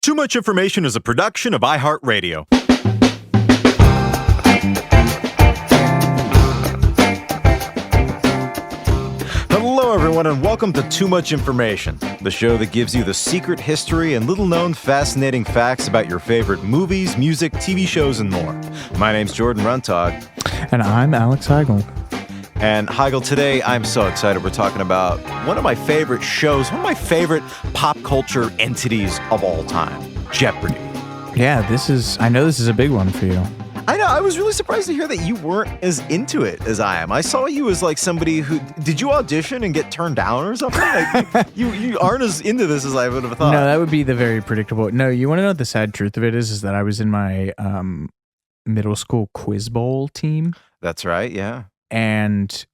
Too Much Information is a production of iHeart Radio. Hello, everyone, and welcome to Too Much Information, the show that gives you the secret history and little-known fascinating facts about your favorite movies, music, TV shows, and more. My name's Jordan Runtagh. And I'm Alex Heigl. And Heigl, today I'm so excited. We're talking about one of my favorite shows, one of my favorite pop culture entities of all time, Jeopardy. Yeah, I know this is a big one for you. I know. I was really surprised to hear that you weren't as into it as I am. I saw you as like somebody who, did you audition and get turned down or something? Like, you aren't as into this as I would have thought. No, that would be the very predictable. No, you want to know what the sad truth of it is that I was in my middle school quiz bowl team. That's right, yeah. And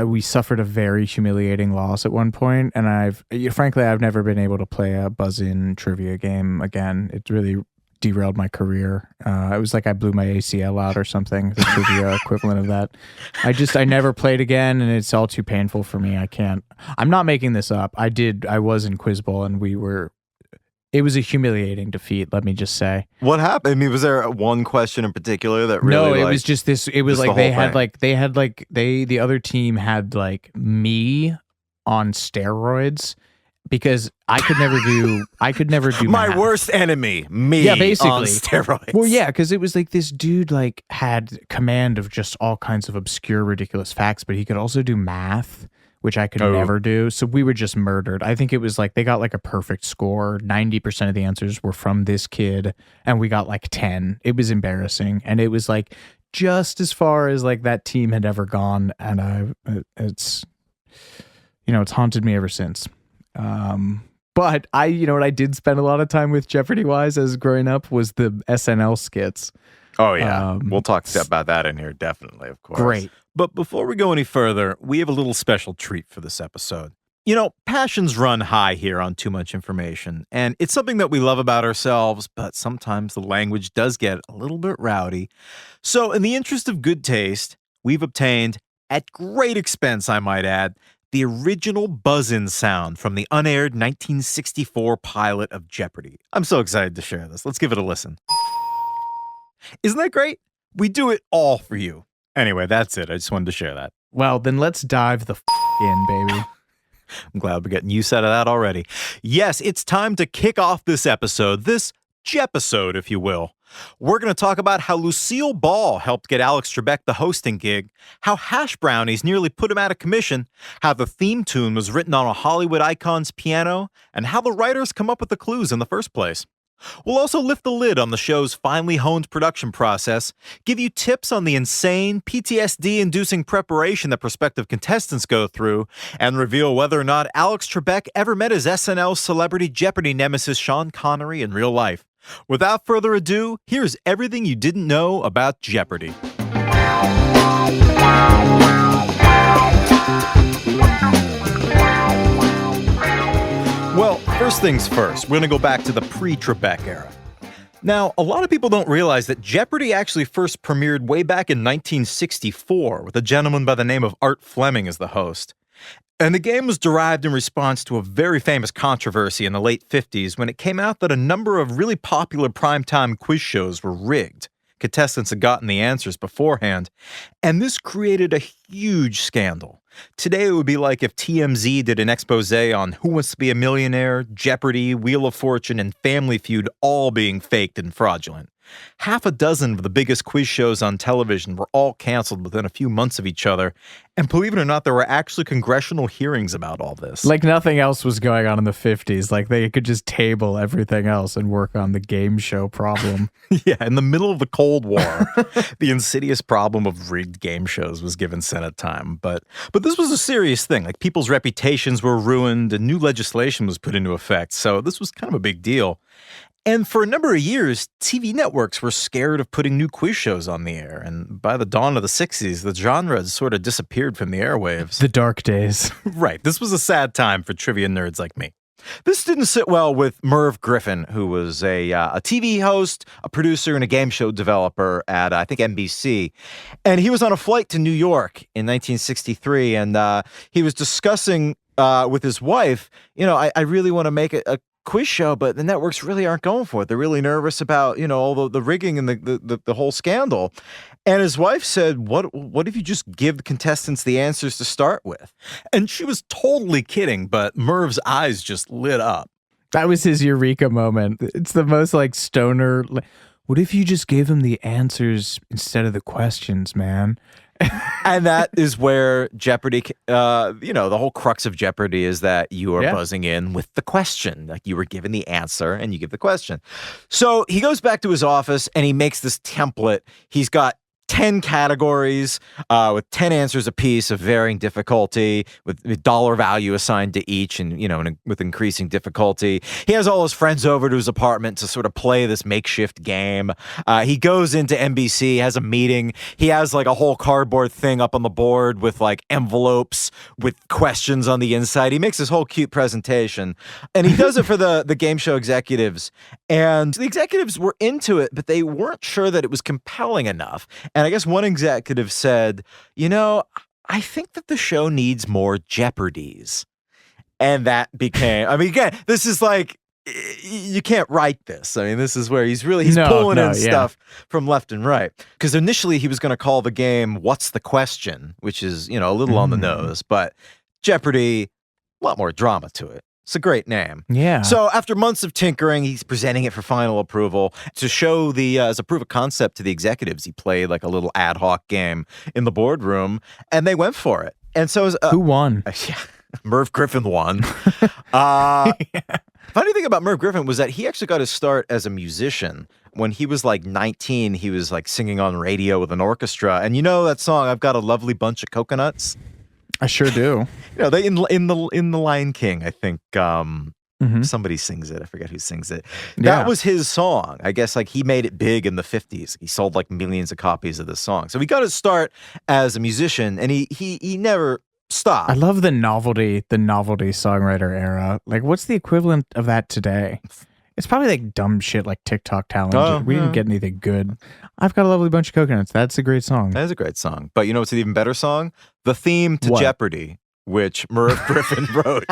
we suffered a very humiliating loss at one point, and frankly, I've never been able to play a buzz-in trivia game again. It really derailed my career. It was like I blew my ACL out or something, the trivia equivalent of that. I never played again, and it's all too painful for me. I'm not making this up. I was in Quiz Bowl, and it was a humiliating defeat, let me just say. What happened? I mean, was there one question in particular that really? No, it was just this. It was like the other team had like me on steroids because I could never do my math. worst enemy, me. Yeah, basically on steroids. Well, yeah, because it was like this dude like had command of just all kinds of obscure, ridiculous facts, but he could also do math, which I could never do. So we were just murdered. I think it was like they got like a perfect score. 90% of the answers were from this kid, and we got like 10. It was embarrassing, and it was like just as far as like that team had ever gone, and it's haunted me ever since. But what I did spend a lot of time with Jeopardy-wise as growing up was the SNL skits. Oh, yeah. We'll talk about that in here, definitely, of course. Great. But before we go any further, we have a little special treat for this episode. You know, passions run high here on Too Much Information, and it's something that we love about ourselves, but sometimes the language does get a little bit rowdy. So in the interest of good taste, we've obtained, at great expense, I might add, the original buzz-in sound from the unaired 1964 pilot of Jeopardy. I'm so excited to share this. Let's give it a listen. Isn't that great? We do it all for you. Anyway, that's it. I just wanted to share that. Well, then let's dive the in, baby. I'm glad we're getting use out of that already. Yes, it's time to kick off this episode, this Jeop-isode, if you will. We're going to talk about how Lucille Ball helped get Alex Trebek the hosting gig, how hash brownies nearly put him out of commission, how the theme tune was written on a Hollywood icon's piano, and how the writers come up with the clues in the first place. We'll also lift the lid on the show's finely honed production process, give you tips on the insane PTSD-inducing preparation that prospective contestants go through, and reveal whether or not Alex Trebek ever met his SNL Celebrity Jeopardy nemesis Sean Connery in real life. Without further ado, here's everything you didn't know about Jeopardy. Well, first things first, we're going to go back to the pre-Trebek era. Now, a lot of people don't realize that Jeopardy actually first premiered way back in 1964 with a gentleman by the name of Art Fleming as the host. And the game was derived in response to a very famous controversy in the late 50s when it came out that a number of really popular primetime quiz shows were rigged. Contestants had gotten the answers beforehand, and this created a huge scandal. Today, it would be like if TMZ did an expose on Who Wants to Be a Millionaire, Jeopardy, Wheel of Fortune, and Family Feud all being faked and fraudulent. Half a dozen of the biggest quiz shows on television were all canceled within a few months of each other. And believe it or not, there were actually congressional hearings about all this. Like nothing else was going on in the 50s. Like they could just table everything else and work on the game show problem. Yeah, in the middle of the Cold War, the insidious problem of rigged game shows was given Senate time. But this was a serious thing. Like people's reputations were ruined and new legislation was put into effect. So this was kind of a big deal. And for a number of years, TV networks were scared of putting new quiz shows on the air. And by the dawn of the 60s, the genre had sort of disappeared from the airwaves. The dark days. Right. This was a sad time for trivia nerds like me. This didn't sit well with Merv Griffin, who was a TV host, a producer, and a game show developer at, I think, NBC. And he was on a flight to New York in 1963, and he was discussing with his wife, you know, I really want to make a quiz show, but the networks really aren't going for it. They're really nervous about, all the rigging and the whole scandal. And his wife said, what if you just give the contestants the answers to start with? And she was totally kidding, but Merv's eyes just lit up. That was his eureka moment. It's the most like stoner. What if you just gave them the answers instead of the questions, man? And that is where Jeopardy, the whole crux of Jeopardy is that you are buzzing in with the question. Like you were given the answer and you give the question. So he goes back to his office and he makes this template. He's got 10 categories with 10 answers apiece of varying difficulty with dollar value assigned to each and, with increasing difficulty. He has all his friends over to his apartment to sort of play this makeshift game. He goes into NBC, has a meeting. He has like a whole cardboard thing up on the board with like envelopes with questions on the inside. He makes this whole cute presentation and he does it for the game show executives. And the executives were into it, but they weren't sure that it was compelling enough. And I guess one executive said, I think that the show needs more Jeopardies. And that became, again, this is like, you can't write this. This is where he's pulling in stuff from left and right. Because initially he was going to call the game What's the Question, which is, a little on the nose, but Jeopardy, a lot more drama to it. It's a great name. Yeah. So after months of tinkering, he's presenting it for final approval. To show as a proof of concept to the executives, he played like a little ad hoc game in the boardroom, and they went for it. And so who won? Merv Griffin won. Funny thing about Merv Griffin was that he actually got his start as a musician. When he was like 19, he was like singing on radio with an orchestra. And that song, I've Got a Lovely Bunch of Coconuts? I sure do. They in the Lion King, I think somebody sings it. I forget who sings it. That was his song. I guess like he made it big in the 50s. He sold like millions of copies of this song. So he got his start as a musician, and he never stopped. I love the novelty songwriter era. Like, what's the equivalent of that today? It's probably like dumb shit like TikTok talent. We didn't get anything good. I've Got a Lovely Bunch of Coconuts. That's a great song. That is a great song. But you know what's an even better song? The theme to Jeopardy, which Merv Griffin wrote.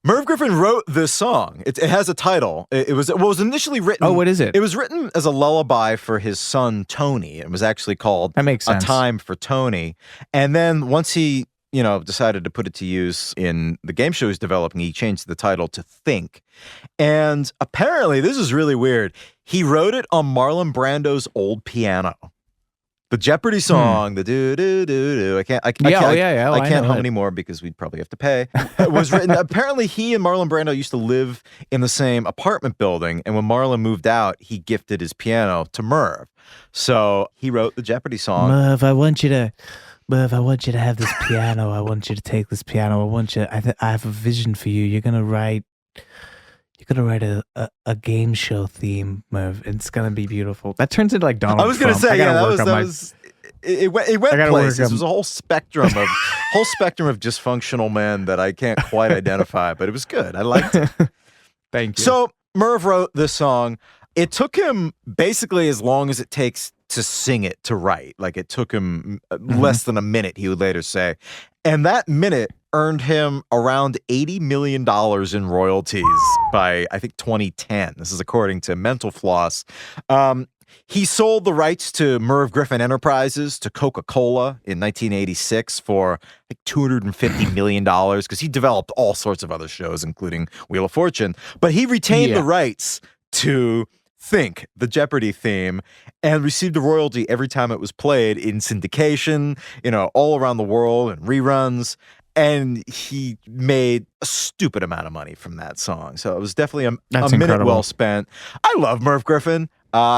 Merv Griffin wrote this song. It has a title. It was initially written. Oh, what is it? It was written as a lullaby for his son, Tony. It was actually called That makes sense. A Time for Tony. And then once he decided to put it to use in the game show he's developing, he changed the title to Think. And apparently, this is really weird, he wrote it on Marlon Brando's old piano. The Jeopardy song, the do-do-do-do, I can't hum anymore because we'd probably have to pay. It was written, apparently he and Marlon Brando used to live in the same apartment building, and when Marlon moved out, he gifted his piano to Merv. So he wrote the Jeopardy song. Merv, I want you to have this piano. I want you to take this piano. I have a vision for you. You're gonna write a game show theme, Merv. It's gonna be beautiful. That turns into like Donald Trump. I was gonna say, it went places. It was a whole spectrum of dysfunctional men that I can't quite identify, but it was good. I liked it. Thank you. So Merv wrote this song. It took him basically as long as it takes to sing it to write. Like it took him less than a minute, he would later say. And that minute earned him around $80 million in royalties by, I think, 2010. This is according to Mental Floss. He sold the rights to Merv Griffin Enterprises to Coca-Cola in 1986 for like $250 million because he developed all sorts of other shows, including Wheel of Fortune. But he retained the rights to Think, the Jeopardy theme, and received a royalty every time it was played in syndication, all around the world and reruns. And he made a stupid amount of money from that song. So it was definitely a minute well spent. I love Merv Griffin.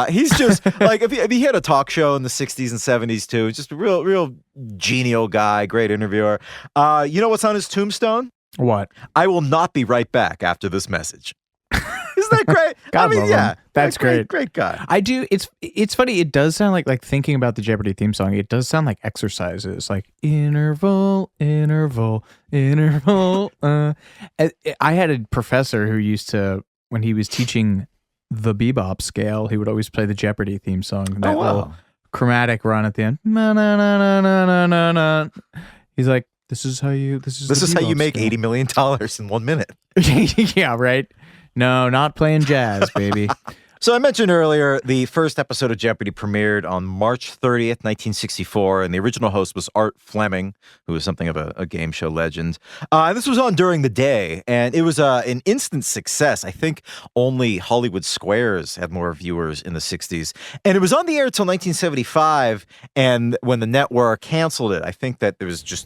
He's just like, if he had a talk show in the 60s and 70s too, just a real genial guy, great interviewer. You know what's on his tombstone? What? I will not be right back after this message. Isn't that great? God love him. That's great. Great guy. I do. It's funny. It does sound like thinking about the Jeopardy theme song. It does sound like exercises, like interval, interval, interval. I had a professor who used to, when he was teaching the bebop scale, he would always play the Jeopardy theme song. That little chromatic run at the end. Na, na, na, na, na, na, na. He's like, this is how you make $80 million in 1 minute. Yeah, right. No, not playing jazz, baby. So I mentioned earlier, the first episode of Jeopardy premiered on March 30th, 1964, and the original host was Art Fleming, who was something of a game show legend. This was on during the day, and it was an instant success. I think only Hollywood Squares had more viewers in the 60s. And it was on the air until 1975, and when the network canceled it, I think that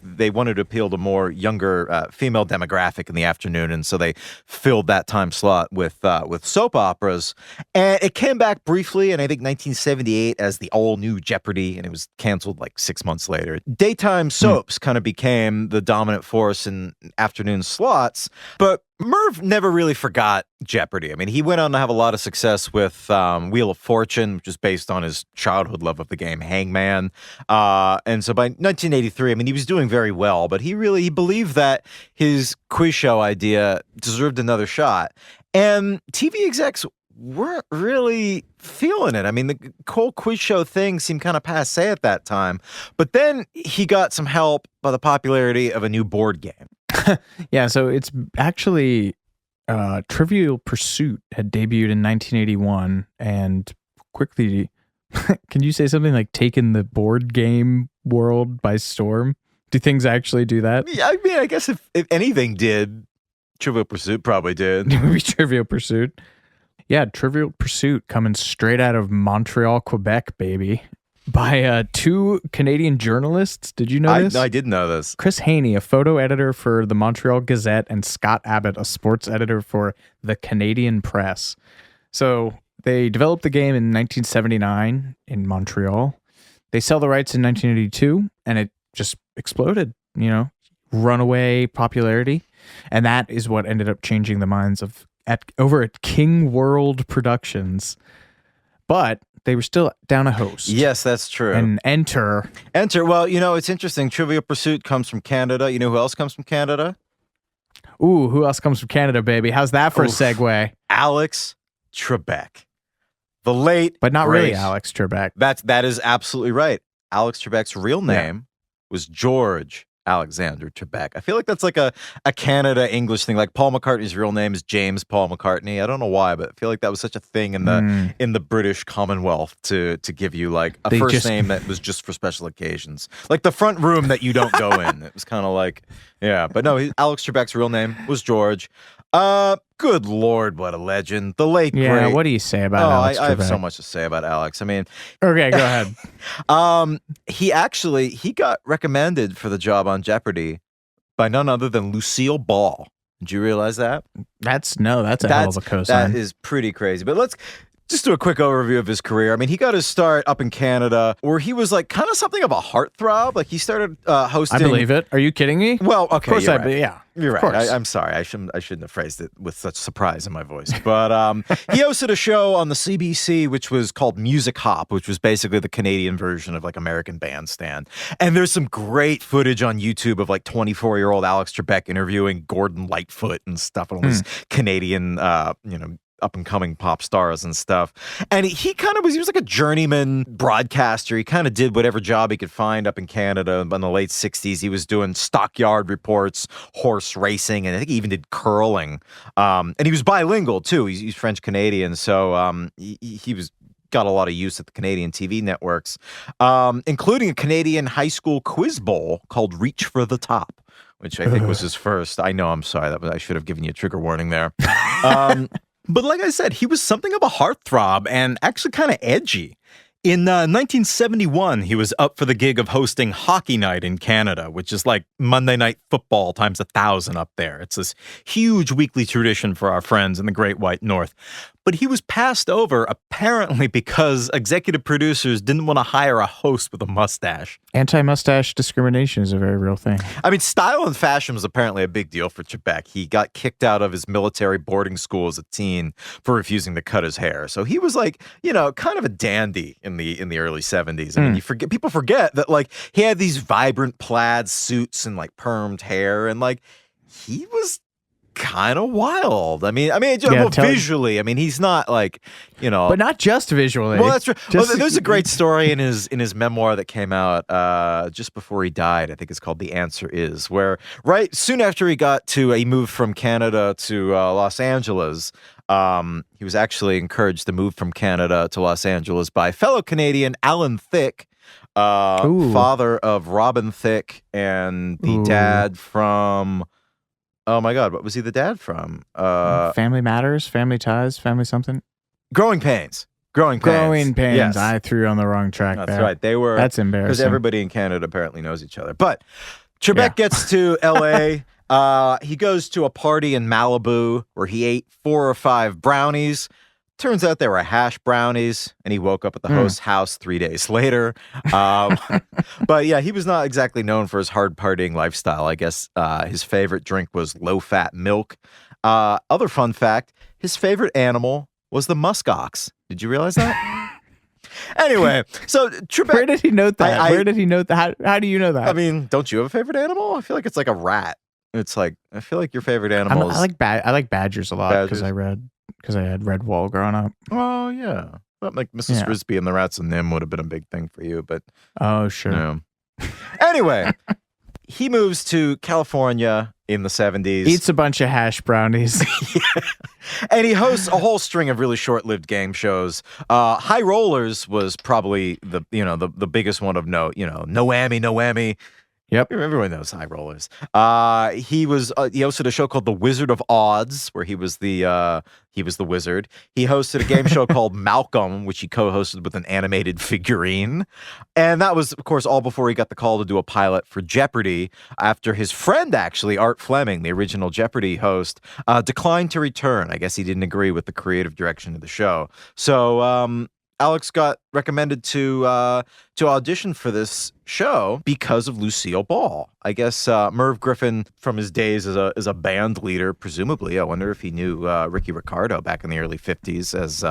they wanted to appeal to more younger female demographic in the afternoon, and so they filled that time slot with soap operas. And it came back briefly in, I think, 1978 as the all-new Jeopardy, and it was canceled like 6 months later. Daytime soaps kind of became the dominant force in afternoon slots, but Merv never really forgot Jeopardy. I mean, he went on to have a lot of success with Wheel of Fortune, which is based on his childhood love of the game Hangman. And so by 1983, I mean, he was doing very well, but he believed that his quiz show idea deserved another shot. And TV execs weren't really feeling it. I mean, the whole quiz show thing seemed kind of passé at that time. But then he got some help by the popularity of a new board game. Yeah, so it's actually Trivial Pursuit had debuted in 1981 and quickly, can you say something like taken the board game world by storm? Do things actually do that? Yeah, I mean, I guess if anything did, Trivial Pursuit probably did. Maybe Trivial Pursuit. Yeah, Trivial Pursuit coming straight out of Montreal, Quebec, baby. By two Canadian journalists. Did you know this? I did know this. Chris Haney, a photo editor for the Montreal Gazette, and Scott Abbott, a sports editor for the Canadian Press. So they developed the game in 1979 in Montreal. They sell the rights in 1982, and it just exploded, runaway popularity. And that is what ended up changing the minds of over at King World Productions. But they were still down a host. Yes, that's true. And enter. Well, it's interesting. Trivial Pursuit comes from Canada. You know who else comes from Canada? Ooh, who else comes from Canada, baby? How's that for a segue? Alex Trebek. The late, but not great, really Alex Trebek. That is absolutely right. Alex Trebek's real name was George Alexander Trebek. I feel like that's like a Canada English thing. Like Paul McCartney's real name is James Paul McCartney. I don't know why, but I feel like that was such a thing in the British Commonwealth to give you like a first name that was just for special occasions. Like the front room that you don't go in. It was kind of like, yeah. But no, Alex Trebek's real name was George. Good Lord, what a legend. The late, great. Yeah, what do you say about Alex Trebek? I have so much to say about Alex. I mean... Okay, go ahead. He got recommended for the job on Jeopardy by none other than Lucille Ball. Did you realize that? That's a hell of a cosign. That is pretty crazy. But let's just do a quick overview of his career. I mean, he got his start up in Canada where he was like kind of something of a heartthrob. Like he started hosting... I believe it. Are you kidding me? Well, okay, of course you're right. Yeah. You're right. I'm sorry. I shouldn't have phrased it with such surprise in my voice. But he hosted a show on the CBC, which was called Music Hop, which was basically the Canadian version of like American Bandstand. And there's some great footage on YouTube of like 24-year-old Alex Trebek interviewing Gordon Lightfoot and stuff, and all these Canadian, up-and-coming pop stars and stuff. And he was like a journeyman broadcaster. He kind of did whatever job he could find up in Canada. In the late 60s, he was doing stockyard reports, horse racing, and I think he even did curling. And he was bilingual, too. He's French-Canadian, so he was got a lot of use at the Canadian TV networks, including a Canadian high school quiz bowl called Reach for the Top, which I think was his first. I know, I'm sorry. I should have given you a trigger warning there. But like I said, he was something of a heartthrob and actually kind of edgy. In 1971, he was up for the gig of hosting Hockey Night in Canada, which is like Monday Night Football times 1,000 up there. It's this huge weekly tradition for our friends in the Great White North. But he was passed over apparently because executive producers didn't want to hire a host with a mustache. Anti-mustache discrimination is a very real thing. I mean, style and fashion was apparently a big deal for Trebek. He got kicked out of his military boarding school as a teen for refusing to cut his hair. So he was like, kind of a dandy in the early 70s. I mean, people forget that like he had these vibrant plaid suits and like permed hair, and like he was kind of wild. I mean, visually. I mean, he's not like, but not just visually. Well, that's right. There's a great story in his memoir that came out just before he died. I think it's called "The Answer Is," where right soon after he moved from Canada to Los Angeles. He was actually encouraged to move from Canada to Los Angeles by fellow Canadian Alan Thicke, father of Robin Thicke, and the dad from. Oh my God, what was he the dad from? Family Matters, Family Ties, Family something? Growing Pains. Growing Pains. Yes. I threw you on the wrong track there. That's right. That's embarrassing. Because everybody in Canada apparently knows each other. But Trebek gets to L.A., he goes to a party in Malibu where he ate 4 or 5 brownies. Turns out they were hash brownies, and he woke up at the host's house 3 days later. But yeah, he was not exactly known for his hard partying lifestyle. I guess his favorite drink was low-fat milk. Other fun fact, his favorite animal was the muskox. Did you realize that? Anyway, so Trebek... Where did he note that? Where did he note that? How do you know that? I mean, don't you have a favorite animal? I feel like it's like a rat. It's like, I feel like your favorite animal is... I like badgers a lot because I had red wool growing up. Oh, yeah. But like Mrs. Frisbee and the Rats and Nim would have been a big thing for you, but... Oh, sure. Anyway, he moves to California in the 70s. Eats a bunch of hash brownies. And he hosts a whole string of really short-lived game shows. High Rollers was probably the biggest one of note. No Whammy, No Whammy. Yep, everyone knows High Rollers. He hosted a show called The Wizard of Odds, where he was the wizard. He hosted a game show called Malcolm, which he co-hosted with an animated figurine, and that was, of course, all before he got the call to do a pilot for Jeopardy. After his friend, actually, Art Fleming, the original Jeopardy host, declined to return. I guess he didn't agree with the creative direction of the show. So. Alex got recommended to audition for this show because of Lucille Ball. I guess Merv Griffin, from his days as a band leader, presumably. I wonder if he knew Ricky Ricardo back in the early 50s as,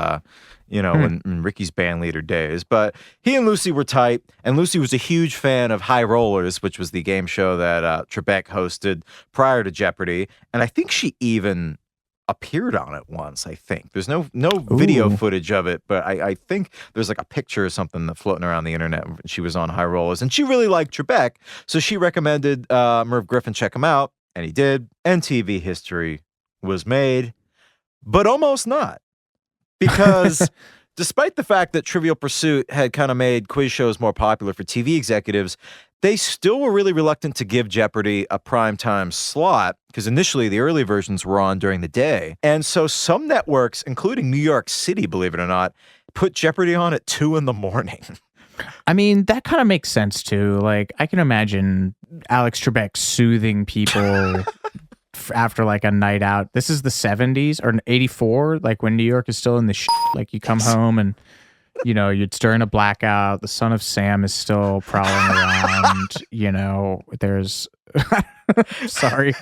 in Ricky's band leader days. But he and Lucy were tight, and Lucy was a huge fan of High Rollers, which was the game show that Trebek hosted prior to Jeopardy. And I think she even... appeared on it once. I think there's no video footage of it, but I think there's like a picture or something that floating around the internet. She was on High Rollers, and she really liked Trebek, so she recommended Merv Griffin check him out, and he did. And TV history was made, but almost not, because despite the fact that Trivial Pursuit had kind of made quiz shows more popular for TV executives, they still were really reluctant to give Jeopardy a primetime slot because initially the early versions were on during the day. And so some networks, including New York City, believe it or not, put Jeopardy on at 2 a.m. I mean, that kind of makes sense too. Like, I can imagine Alex Trebek soothing people after like a night out. This is the 70s or 84, like when New York is still in the shit. Like you come home and it's during a blackout. The son of Sam is still prowling around. There's sorry.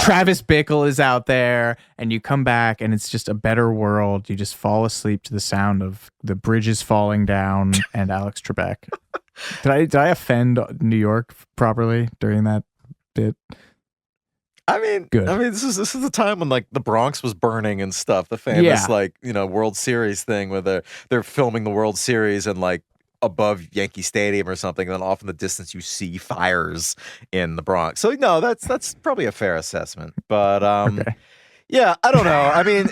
Travis Bickle is out there, and you come back and it's just a better world. You just fall asleep to the sound of the bridges falling down and Alex Trebek. Did I offend New York properly during that bit? I mean, good. I mean, this is the time when like the Bronx was burning and stuff. The famous World Series thing where they're filming the World Series and like above Yankee Stadium or something, and then off in the distance you see fires in the Bronx. So no, that's probably a fair assessment. But okay. Yeah, I don't know. I mean,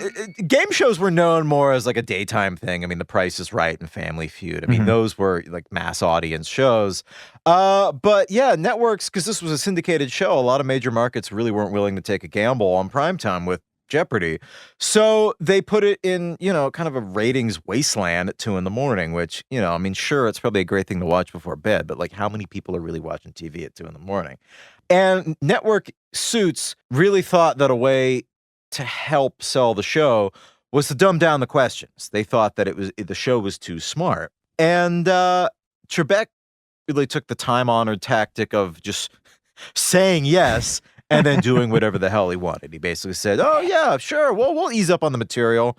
game shows were known more as like a daytime thing. I mean, The Price is Right and Family Feud. I mean, those were like mass audience shows. But yeah, networks, because this was a syndicated show, a lot of major markets really weren't willing to take a gamble on primetime with Jeopardy. So they put it in, kind of a ratings wasteland at 2 a.m, which, I mean, sure, it's probably a great thing to watch before bed, but like how many people are really watching TV at 2 a.m? And network suits really thought that a way to help sell the show was to dumb down the questions. They thought that the show was too smart. And Trebek really took the time-honored tactic of just saying yes and then doing whatever the hell he wanted. He basically said, oh, yeah, sure, we'll ease up on the material.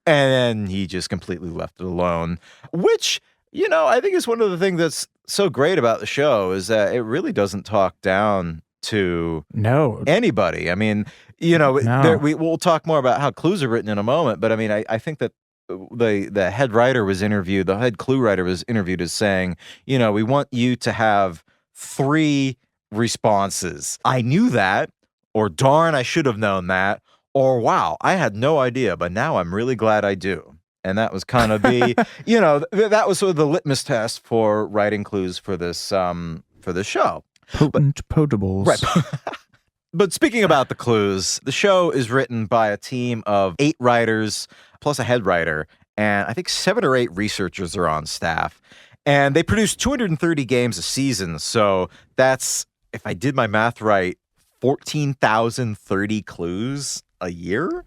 And then he just completely left it alone, which, I think is one of the things that's so great about the show is that it really doesn't talk down to anybody. I mean, No. We'll talk more about how clues are written in a moment, but I mean, I think that the head writer was interviewed, the head clue writer was interviewed as saying, we want you to have 3 responses. I knew that, or darn, I should have known that, or wow, I had no idea, but now I'm really glad I do. And that was kind of the, that was sort of the litmus test for writing clues for this show. Potables. Right. But speaking about the clues, the show is written by a team of 8 writers plus a head writer, and I think 7 or 8 researchers are on staff. And they produce 230 games a season, so that's, if I did my math right, 14,030 clues a year,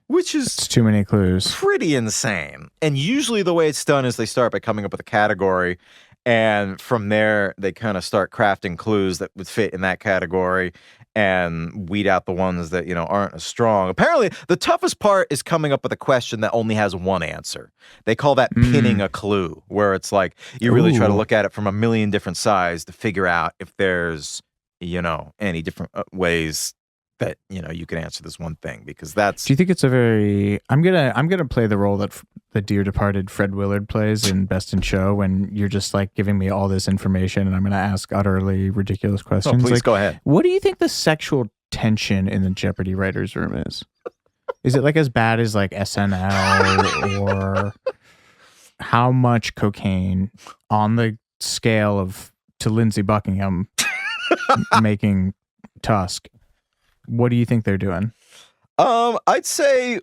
which is It's too many clues. pretty insane. And usually the way it's done is they start by coming up with a category, and from there they kind of start crafting clues that would fit in that category and weed out the ones that, aren't as strong. Apparently, the toughest part is coming up with a question that only has one answer. They call that pinning a clue, where it's like you really try to look at it from a million different sides to figure out if there's, any different ways that, you can answer this one thing, because that's... Do you think it's a very... I'm gonna play the role that the dear departed Fred Willard plays in Best in Show, when you're just like giving me all this information and I'm gonna ask utterly ridiculous questions. Please go ahead. What do you think the sexual tension in the Jeopardy writers' room is? Is it like as bad as like SNL, or how much cocaine on the scale of to Lindsey Buckingham making Tusk? What do you think they're doing? I'd say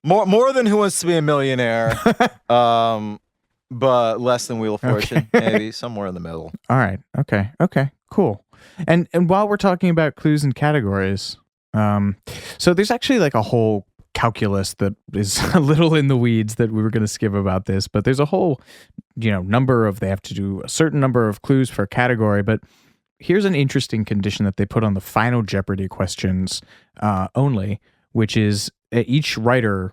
more than Who Wants to Be a Millionaire, but less than Wheel of Fortune, maybe somewhere in the middle. All right. Okay. Cool. And while we're talking about clues and categories, so there's actually like a whole calculus that is a little in the weeds that we were going to skip about this, but there's a whole, number of, they have to do a certain number of clues for a category, but here's an interesting condition that they put on the final Jeopardy questions only, which is each writer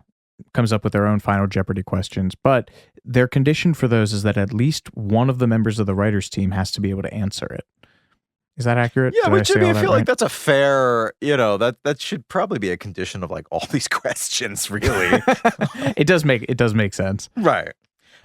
comes up with their own final Jeopardy questions, but their condition for those is that at least one of the members of the writers team has to be able to answer it. Is that accurate? Yeah, but Jimmy, I feel like that's a fair, that should probably be a condition of like all these questions, really. It does make sense. Right.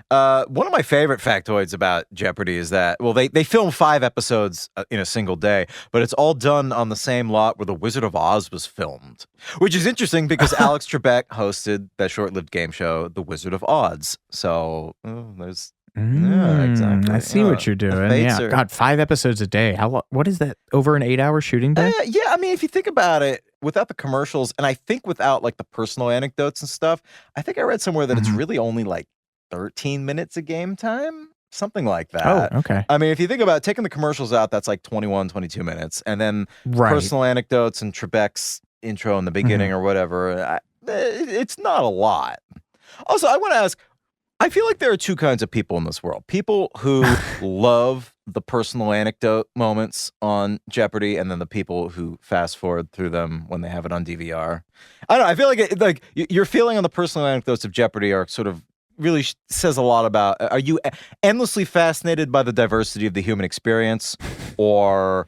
One of my favorite factoids about Jeopardy is that, they film 5 episodes in a single day, but it's all done on the same lot where The Wizard of Oz was filmed, which is interesting because Alex Trebek hosted that short-lived game show, The Wizard of Oz. So there's... yeah, exactly. I see what you're doing. Yeah, God, 5 episodes a day. What is that? Over an 8-hour shooting day? Yeah, I mean, if you think about it, without the commercials, and I think without like the personal anecdotes and stuff, I think I read somewhere that it's really only like 13 minutes of game time, something like that. Oh, okay. I mean, if you think about taking the commercials out, that's like 21, 22 minutes, and then personal anecdotes and Trebek's intro in the beginning or whatever, it's not a lot. Also, I want to ask, I feel like there are 2 kinds of people in this world. People who love the personal anecdote moments on Jeopardy, and then the people who fast forward through them when they have it on DVR. I don't know. I feel like your feeling on the personal anecdotes of Jeopardy are sort of really says a lot about, are you endlessly fascinated by the diversity of the human experience, or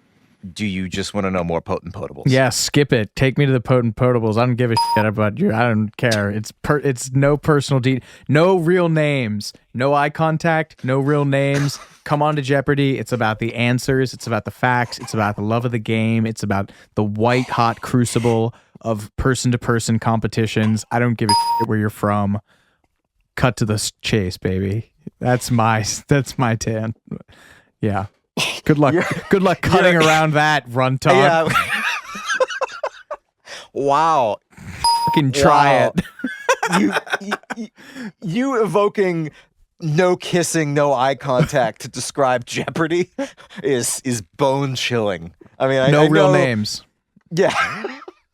do you just want to know more potent potables? Yeah, skip it. Take me to the potent potables. I don't give a shit about you. I don't care. It's no personal no real names, no eye contact, no real names. Come on to Jeopardy. It's about the answers. It's about the facts. It's about the love of the game. It's about the white hot crucible of person to person competitions. I don't give a shit where you're from. Cut to the chase, baby. That's my tan. Yeah. Good luck. Good luck cutting around that, Runtagh. Yeah. Wow. Fucking try it. You evoking no kissing, no eye contact to describe Jeopardy is bone chilling. I mean, no I real know, names. Yeah.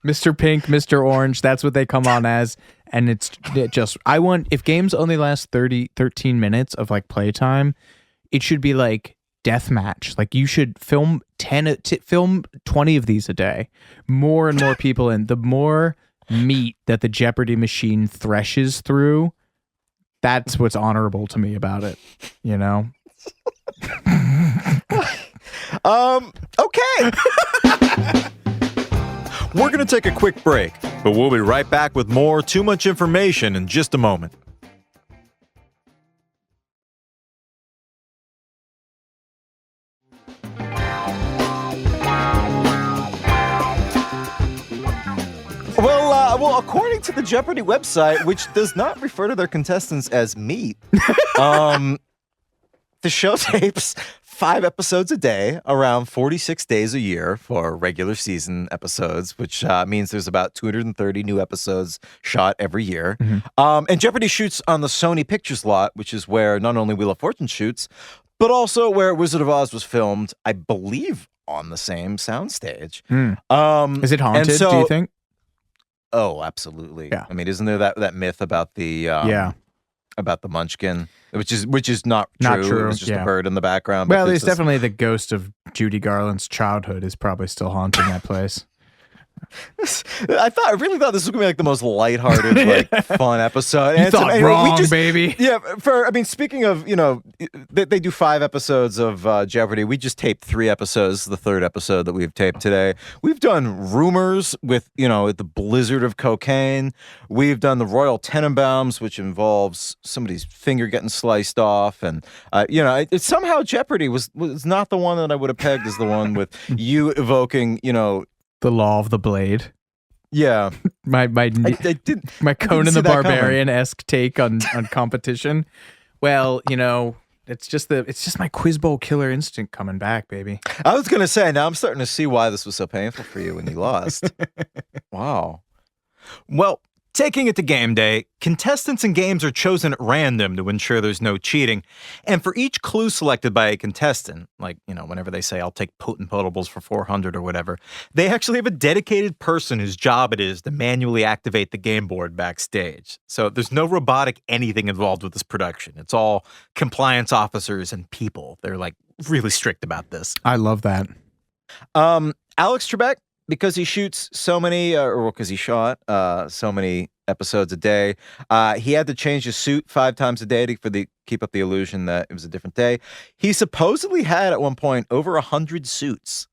Mr. Pink, Mr. Orange, that's what they come on as. And if games only last 13 minutes of like playtime, it should be like deathmatch. Like you should film 20 of these a day. More and more people in. The more meat that the Jeopardy machine threshes through, that's what's honorable to me about it, Okay. We're going to take a quick break, but we'll be right back with more Too Much Information in just a moment. Well, according to the Jeopardy website, which does not refer to their contestants as meat, the show tapes 5 episodes a day, around 46 days a year for regular season episodes, which means there's about 230 new episodes shot every year. And Jeopardy shoots on the Sony Pictures lot, which is where not only Wheel of Fortune shoots, but also where Wizard of Oz was filmed, I believe, on the same soundstage. Is it haunted, do you think? Oh, absolutely. Yeah. I mean, isn't there that myth about the about the Munchkin, which is not true. Not true. It was just a bird in the background. Well, there's definitely the ghost of Judy Garland's childhood is probably still haunting that place. I really thought this was gonna be like the most lighthearted, like fun episode. You thought wrong, baby. Yeah, speaking of, they do 5 episodes of Jeopardy. We just taped 3 episodes. The 3rd episode that we've taped today. We've done rumors with the blizzard of cocaine. We've done the Royal Tenenbaums, which involves somebody's finger getting sliced off, and somehow Jeopardy was not the one that I would have pegged as the one with you evoking, The Law of the Blade. Yeah. My Conan the Barbarian-esque take on competition. Well, it's just my Quiz Bowl killer instinct coming back, baby. I was going to say, now I'm starting to see why this was so painful for you when you lost. Wow. Well, taking it to game day, contestants in games are chosen at random to ensure there's no cheating. And for each clue selected by a contestant, like, whenever they say, I'll take potent potables for 400 or whatever, they actually have a dedicated person whose job it is to manually activate the game board backstage. So there's no robotic anything involved with this production. It's all compliance officers and people. They're like really strict about this. I love that. Alex Trebek, because he shoots so many, because he shot so many episodes a day, he had to change his suit 5 times a day to keep up the illusion that it was a different day. He supposedly had at one point over 100 suits,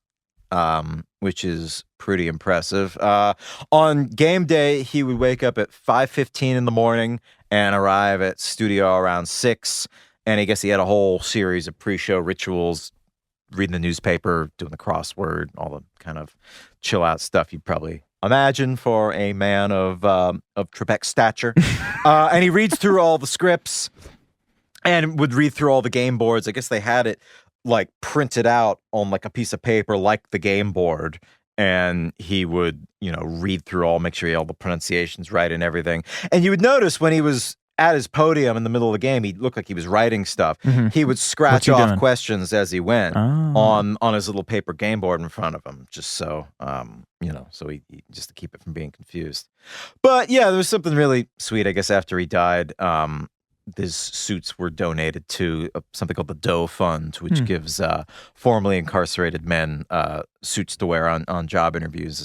which is pretty impressive. On game day, he would wake up at 5:15 in the morning and arrive at studio around 6. And I guess he had a whole series of pre-show rituals, reading the newspaper, doing the crossword, all the kind of chill out stuff you'd probably imagine for a man of Trebek's stature. And he reads through all the scripts and would read through all the game boards. I guess they had it like printed out on like a piece of paper, like the game board. And he would, read through make sure he had all the pronunciations right and everything. And you would notice when he was at his podium in the middle of the game, he looked like he was writing stuff. Mm-hmm. He would scratch off questions as he went on his little paper game board in front of him, just so so he just to keep it from being confused. But yeah, there was something really sweet, I guess, after he died. His suits were donated to something called the Doe Fund, which gives formerly incarcerated men suits to wear on job interviews.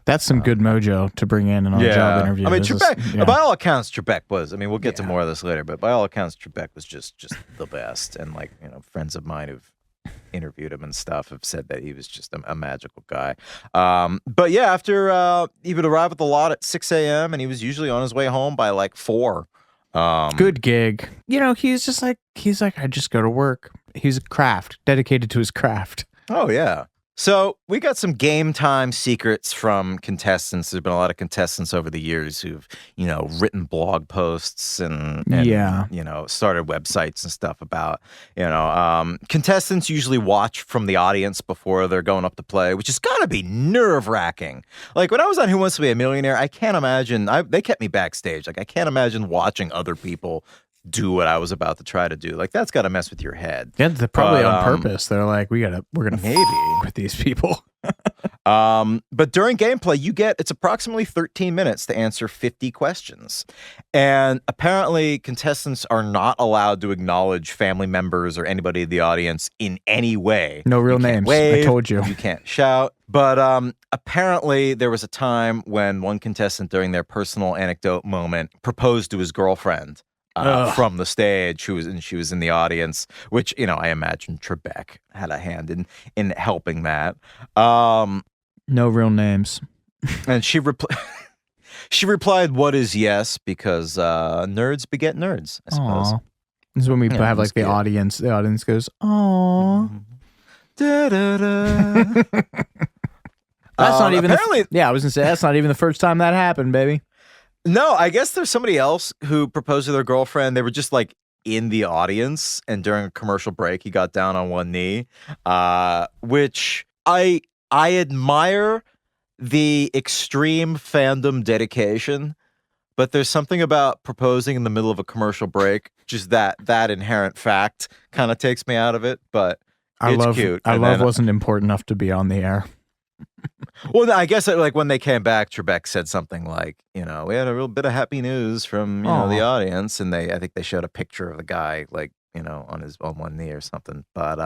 That's some good mojo to bring in on a job interview. I mean, Trebek, by all accounts, Trebek was. I mean, we'll get to more of this later, but by all accounts, Trebek was just the best. And friends of mine who've interviewed him and stuff have said that he was just a magical guy. But yeah, after he would arrive at the lot at 6 a.m. and he was usually on his way home by like 4. Good gig. He's like, I just go to work. He's a craft, dedicated to his craft. Oh, yeah. So we got some game time secrets from contestants. There's been a lot of contestants over the years who've, written blog posts and started websites and stuff about, contestants usually watch from the audience before they're going up to play, which has got to be nerve-wracking. Like when I was on Who Wants to Be a Millionaire, I can't imagine, they kept me backstage. Like I can't imagine watching other people do what I was about to try to do. Like that's got to mess with your head. Yeah, they're probably on purpose. They're like, we're gonna maybe with these people. But during gameplay, it's approximately 13 minutes to answer 50 questions. And apparently contestants are not allowed to acknowledge family members or anybody in the audience in any way. No real names. Wave, I told you. You can't shout. But apparently there was a time when one contestant during their personal anecdote moment proposed to his girlfriend. From the stage, she was in the audience, which I imagine Trebek had a hand in helping that. No real names. And she replied, "What is yes?" Because nerds beget nerds, I suppose. Aw. This is when we Yeah, have like that's the cute. audience. The audience goes, "Aw." Da-da-da. That's not even apparently. yeah, I was gonna say that's not even the first time that happened, baby. No, I guess there's somebody else who proposed to their girlfriend. They were just like in the audience, and during a commercial break, he got down on one knee, which I admire the extreme fandom dedication, but there's something about proposing in the middle of a commercial break, just that inherent fact kind of takes me out of it. But it's cute. I love wasn't important enough to be on the air. Well, I guess like when they came back, Trebek said something like, we had a real bit of happy news from the audience, and I think they showed a picture of the guy like on one knee or something. But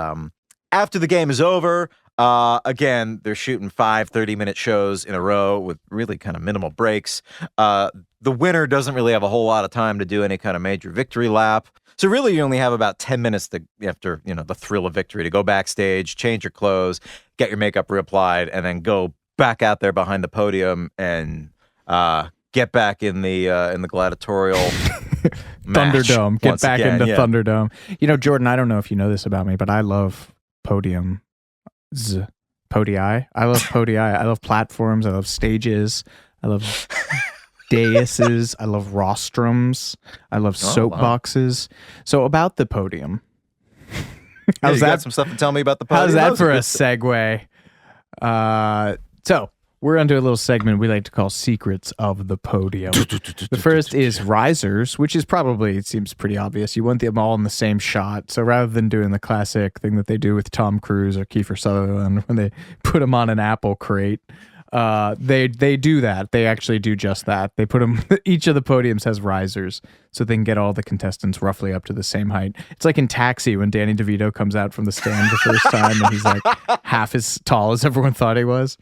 after the game is over, again they're shooting 5 30-minute shows in a row with really kind of minimal breaks. The winner doesn't really have a whole lot of time to do any kind of major victory lap. So really, you only have about 10 minutes after the thrill of victory to go backstage, change your clothes, get your makeup reapplied, and then go back out there behind the podium and get back in the gladiatorial Thunderdome. Get back again, into Thunderdome. Jordan, I don't know if you know this about me, but I love podii. I love podii. I love platforms. I love stages. I love daises. I love rostrums. I love soapboxes. So about the podium. You got some stuff to tell me about the podium? How's that for a segue? So we're going to do a little segment we like to call Secrets of the Podium. The first is risers, which is probably, it seems pretty obvious. You want them all in the same shot. So rather than doing the classic thing that they do with Tom Cruise or Kiefer Sutherland when they put them on an apple crate, they do that. They actually do just that. They put them, each of the podiums has risers so they can get all the contestants roughly up to the same height. It's like in Taxi when Danny DeVito comes out from the stand the first time and he's like half as tall as everyone thought he was.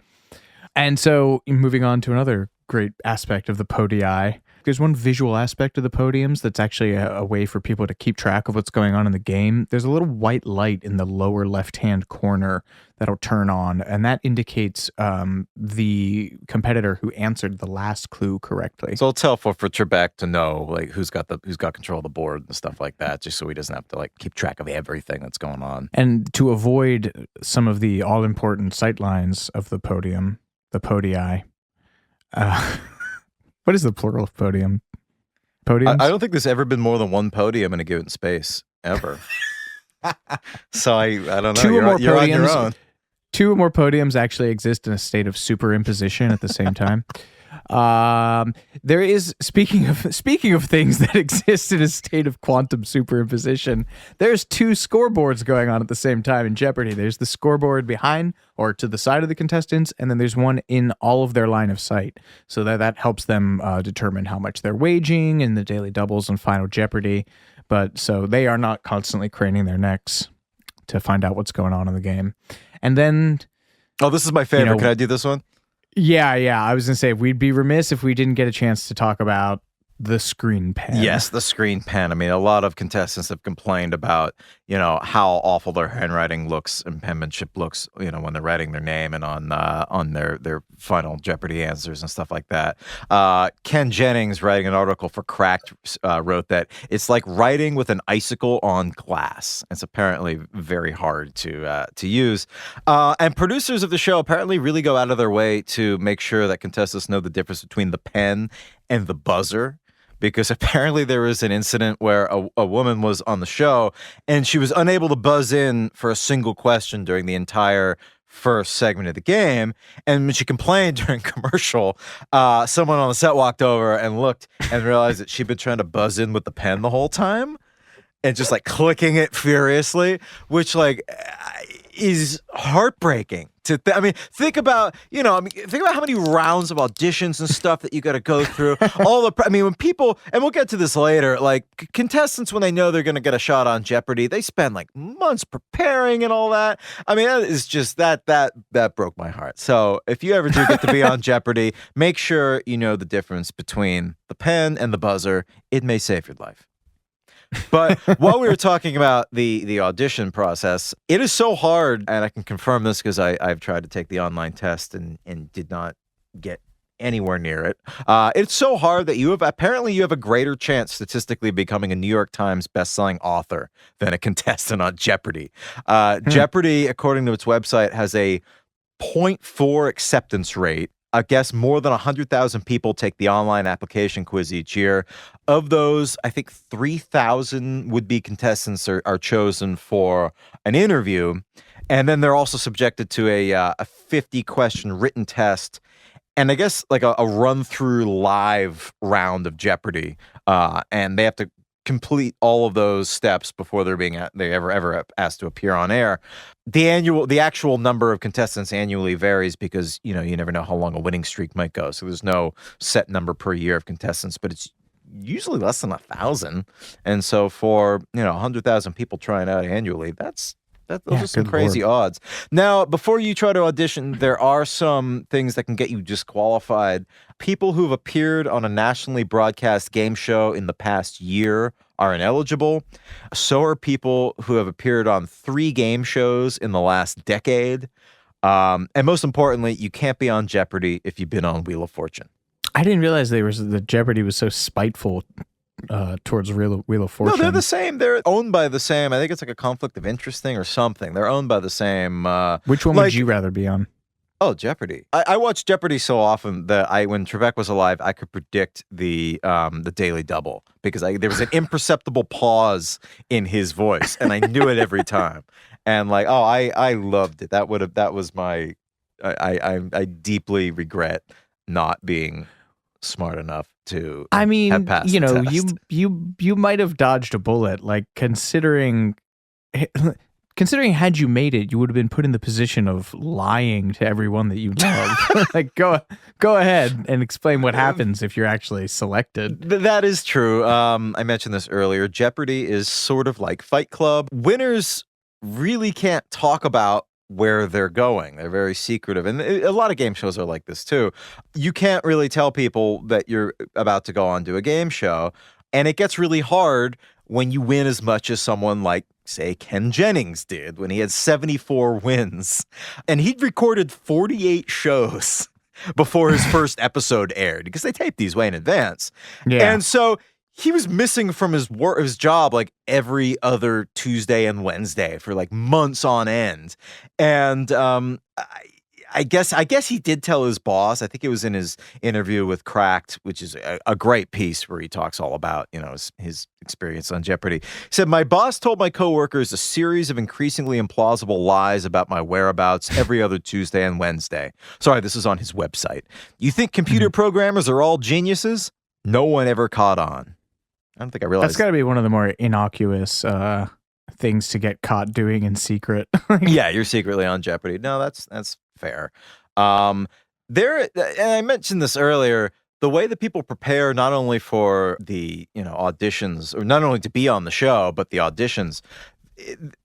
And so moving on to another great aspect of the podii, there's one visual aspect of the podiums that's actually a way for people to keep track of what's going on in the game. There's a little white light in the lower left-hand corner that'll turn on, and that indicates the competitor who answered the last clue correctly. So it's helpful for Trebek to know like who's got control of the board and stuff like that, just so he doesn't have to like keep track of everything that's going on. And to avoid some of the all-important sight lines of the podium, the podii. What is the plural of podium? Podiums? I don't think there's ever been more than one podium in a given space ever. So I don't know. You're on your own. 2 or more podiums actually exist in a state of superimposition at the same time. There is speaking of things that exist in a state of quantum superimposition. There's 2 scoreboards going on at the same time in Jeopardy. There's the scoreboard behind or to the side of the contestants, and then there's one in all of their line of sight. So that helps them determine how much they're waging in the daily doubles and Final Jeopardy. But so they are not constantly craning their necks to find out what's going on in the game. And then, this is my favorite. Can I do this one? Yeah. I was going to say, we'd be remiss if we didn't get a chance to talk about the screen pen. Yes, the screen pen. I mean, a lot of contestants have complained about, how awful their handwriting looks and penmanship looks, when they're writing their name and on their Final Jeopardy answers and stuff like that. Ken Jennings, writing an article for Cracked, wrote that it's like writing with an icicle on glass. It's apparently very hard to use. And producers of the show apparently really go out of their way to make sure that contestants know the difference between the pen and the buzzer. Because apparently there was an incident where a woman was on the show and she was unable to buzz in for a single question during the entire first segment of the game. And when she complained during commercial, someone on the set walked over and looked and realized that she'd been trying to buzz in with the pen the whole time and just like clicking it furiously, which like is heartbreaking. Think about how many rounds of auditions and stuff that you got to go through. When people, and we'll get to this later, like contestants, when they know they're going to get a shot on Jeopardy, they spend like months preparing and all that. I mean, that is just that broke my heart. So if you ever do get to be on Jeopardy, make sure you know the difference between the pen and the buzzer. It may save your life. But while we were talking about the audition process, it is so hard, and I can confirm this because I've tried to take the online test and did not get anywhere near it. It's so hard that you have a greater chance statistically becoming a New York Times bestselling author than a contestant on Jeopardy. Jeopardy, according to its website, has a 0.4 acceptance rate. I guess more than 100,000 people take the online application quiz each year. Of those, I think 3,000 would-be contestants are chosen for an interview. And then they're also subjected to a 50-question written test. And I guess like a run-through live round of Jeopardy. And they have to complete all of those steps before they ever asked to appear on air. The actual number of contestants annually varies because, you never know how long a winning streak might go. So there's no set number per year of contestants, but it's usually less than 1,000. And so for, 100,000 people trying out annually, those are some crazy odds. Now, before you try to audition, there are some things that can get you disqualified. People who've appeared on a nationally broadcast game show in the past year are ineligible. So are people who have appeared on 3 game shows in the last decade. And most importantly, you can't be on Jeopardy if you've been on Wheel of Fortune. I didn't realize the Jeopardy was so spiteful towards Wheel of Fortune. No, they're the same. They're owned by the same. I think it's like a conflict of interest thing or something. They're owned by the same. Which one would you rather be on? Oh, Jeopardy. I watch Jeopardy so often that when Trebek was alive, I could predict the Daily Double because there was an imperceptible pause in his voice, and I knew it every time. And I loved it. That was my. I deeply regret not being smart enough to. I mean, have passed the test. you might have dodged a bullet. Like considering had you made it, you would have been put in the position of lying to everyone that you love. Like go ahead and explain what happens if you're actually selected. That is true. I mentioned this earlier. Jeopardy is sort of like Fight Club. Winners really can't talk about where they're going. They're very secretive. And a lot of game shows are like this too. You can't really tell people that you're about to go on to a game show. And it gets really hard when you win as much as someone like, say, Ken Jennings did when he had 74 wins. And he'd recorded 48 shows before his first episode aired because they tape these way in advance. Yeah. And so he was missing from his job like every other Tuesday and Wednesday for like months on end. And I guess he did tell his boss. I think it was in his interview with Cracked, which is a great piece where he talks all about, his experience on Jeopardy. He said, "My boss told my coworkers a series of increasingly implausible lies about my whereabouts every other Tuesday and Wednesday." Sorry, this is on his website. "You think computer programmers are all geniuses? No one ever caught on." I don't think I realized. That's got to be one of the more innocuous things to get caught doing in secret. Yeah, you're secretly on Jeopardy. No, that's fair. And I mentioned this earlier, the way that people prepare not only for the, auditions, or not only to be on the show, but the auditions,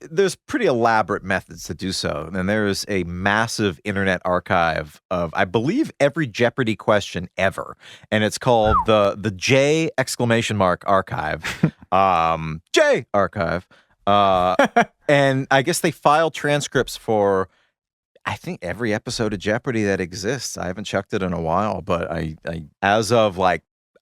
there's pretty elaborate methods to do so. And there's a massive internet archive of, I believe, every Jeopardy question ever. And it's called the J archive. J archive. And I guess they file transcripts for, I think, every episode of Jeopardy that exists. I haven't checked it in a while, but I as of I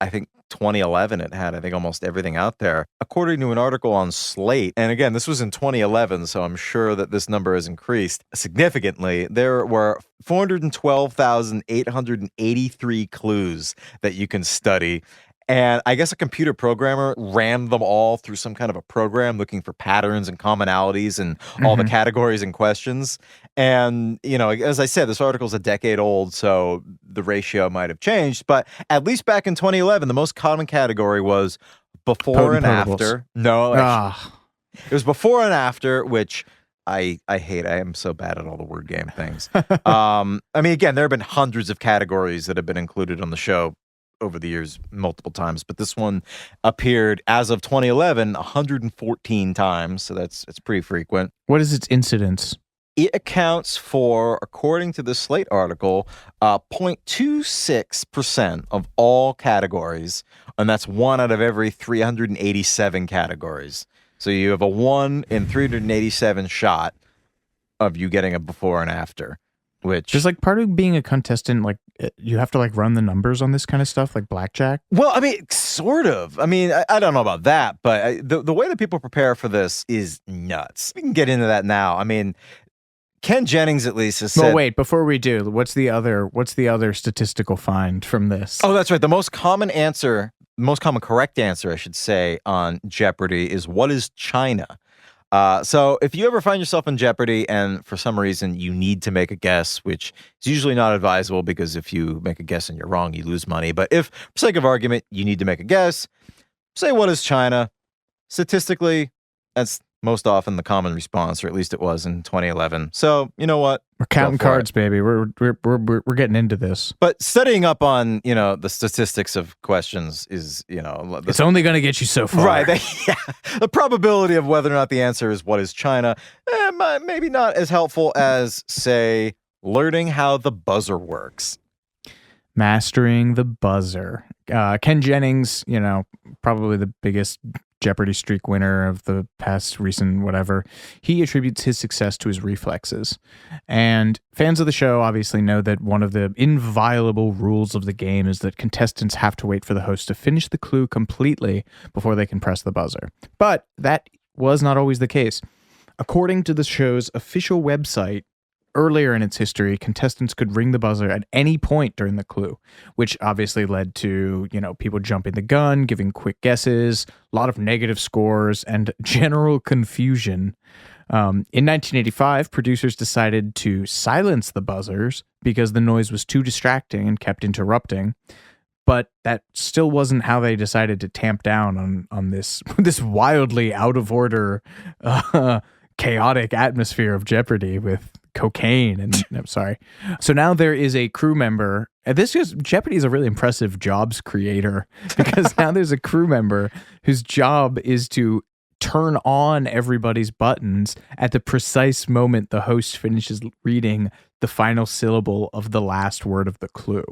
think 2011, it had, I think, almost everything out there. According to an article on Slate, and again, this was in 2011, so I'm sure that this number has increased significantly. There were 412,883 clues that you can study. And I guess a computer programmer ran them all through some kind of a program looking for patterns and commonalities and all the categories and questions. And, as I said, this article's a decade old, so the ratio might have changed. But at least back in 2011, the most common category was before and after. No, it was before and after, which I hate. I am so bad at all the word game things. I mean, again, there have been hundreds of categories that have been included on the show over the years multiple times, but this one appeared as of 2011 114 times, so it's pretty frequent. What is its incidence? It accounts for, according to the Slate article, 0.26% of all categories, and that's 1 out of every 387 categories. So you have a 1 in 387 shot of you getting a before and after. which Just like part of being a contestant, like you have to like run the numbers on this kind of stuff, like blackjack. Well, I mean, sort of. I mean, I don't know about that, but the way that people prepare for this is nuts. We can get into that now. I mean, Ken Jennings at least has said. Well, wait, before we do, what's the other statistical find from this? Oh, that's right. The most common correct answer, I should say, on Jeopardy is what is China? So if you ever find yourself in Jeopardy and for some reason you need to make a guess, which is usually not advisable because if you make a guess and you're wrong, you lose money. But if, for sake of argument, you need to make a guess, say what is China? Statistically, that's most often the common response, or at least it was in 2011. So you know what? We're counting cards, baby. We're getting into this. But studying up on the statistics of questions is it's only going to get you so far, right? The probability of whether or not the answer is what is China, maybe not as helpful as say learning how the buzzer works. Mastering the buzzer. Ken Jennings, probably the biggest Jeopardy streak winner of the past recent whatever, he attributes his success to his reflexes. And fans of the show obviously know that one of the inviolable rules of the game is that contestants have to wait for the host to finish the clue completely before they can press the buzzer. But that was not always the case. According to the show's official website, earlier in its history, contestants could ring the buzzer at any point during the clue, which obviously led to, people jumping the gun, giving quick guesses, a lot of negative scores, and general confusion. In 1985, producers decided to silence the buzzers because the noise was too distracting and kept interrupting. But that still wasn't how they decided to tamp down on this wildly out of order, chaotic atmosphere of Jeopardy with cocaine and I'm sorry. So now there is a crew member. And Jeopardy is a really impressive jobs creator because now there's a crew member whose job is to turn on everybody's buttons at the precise moment the host finishes reading the final syllable of the last word of the clue.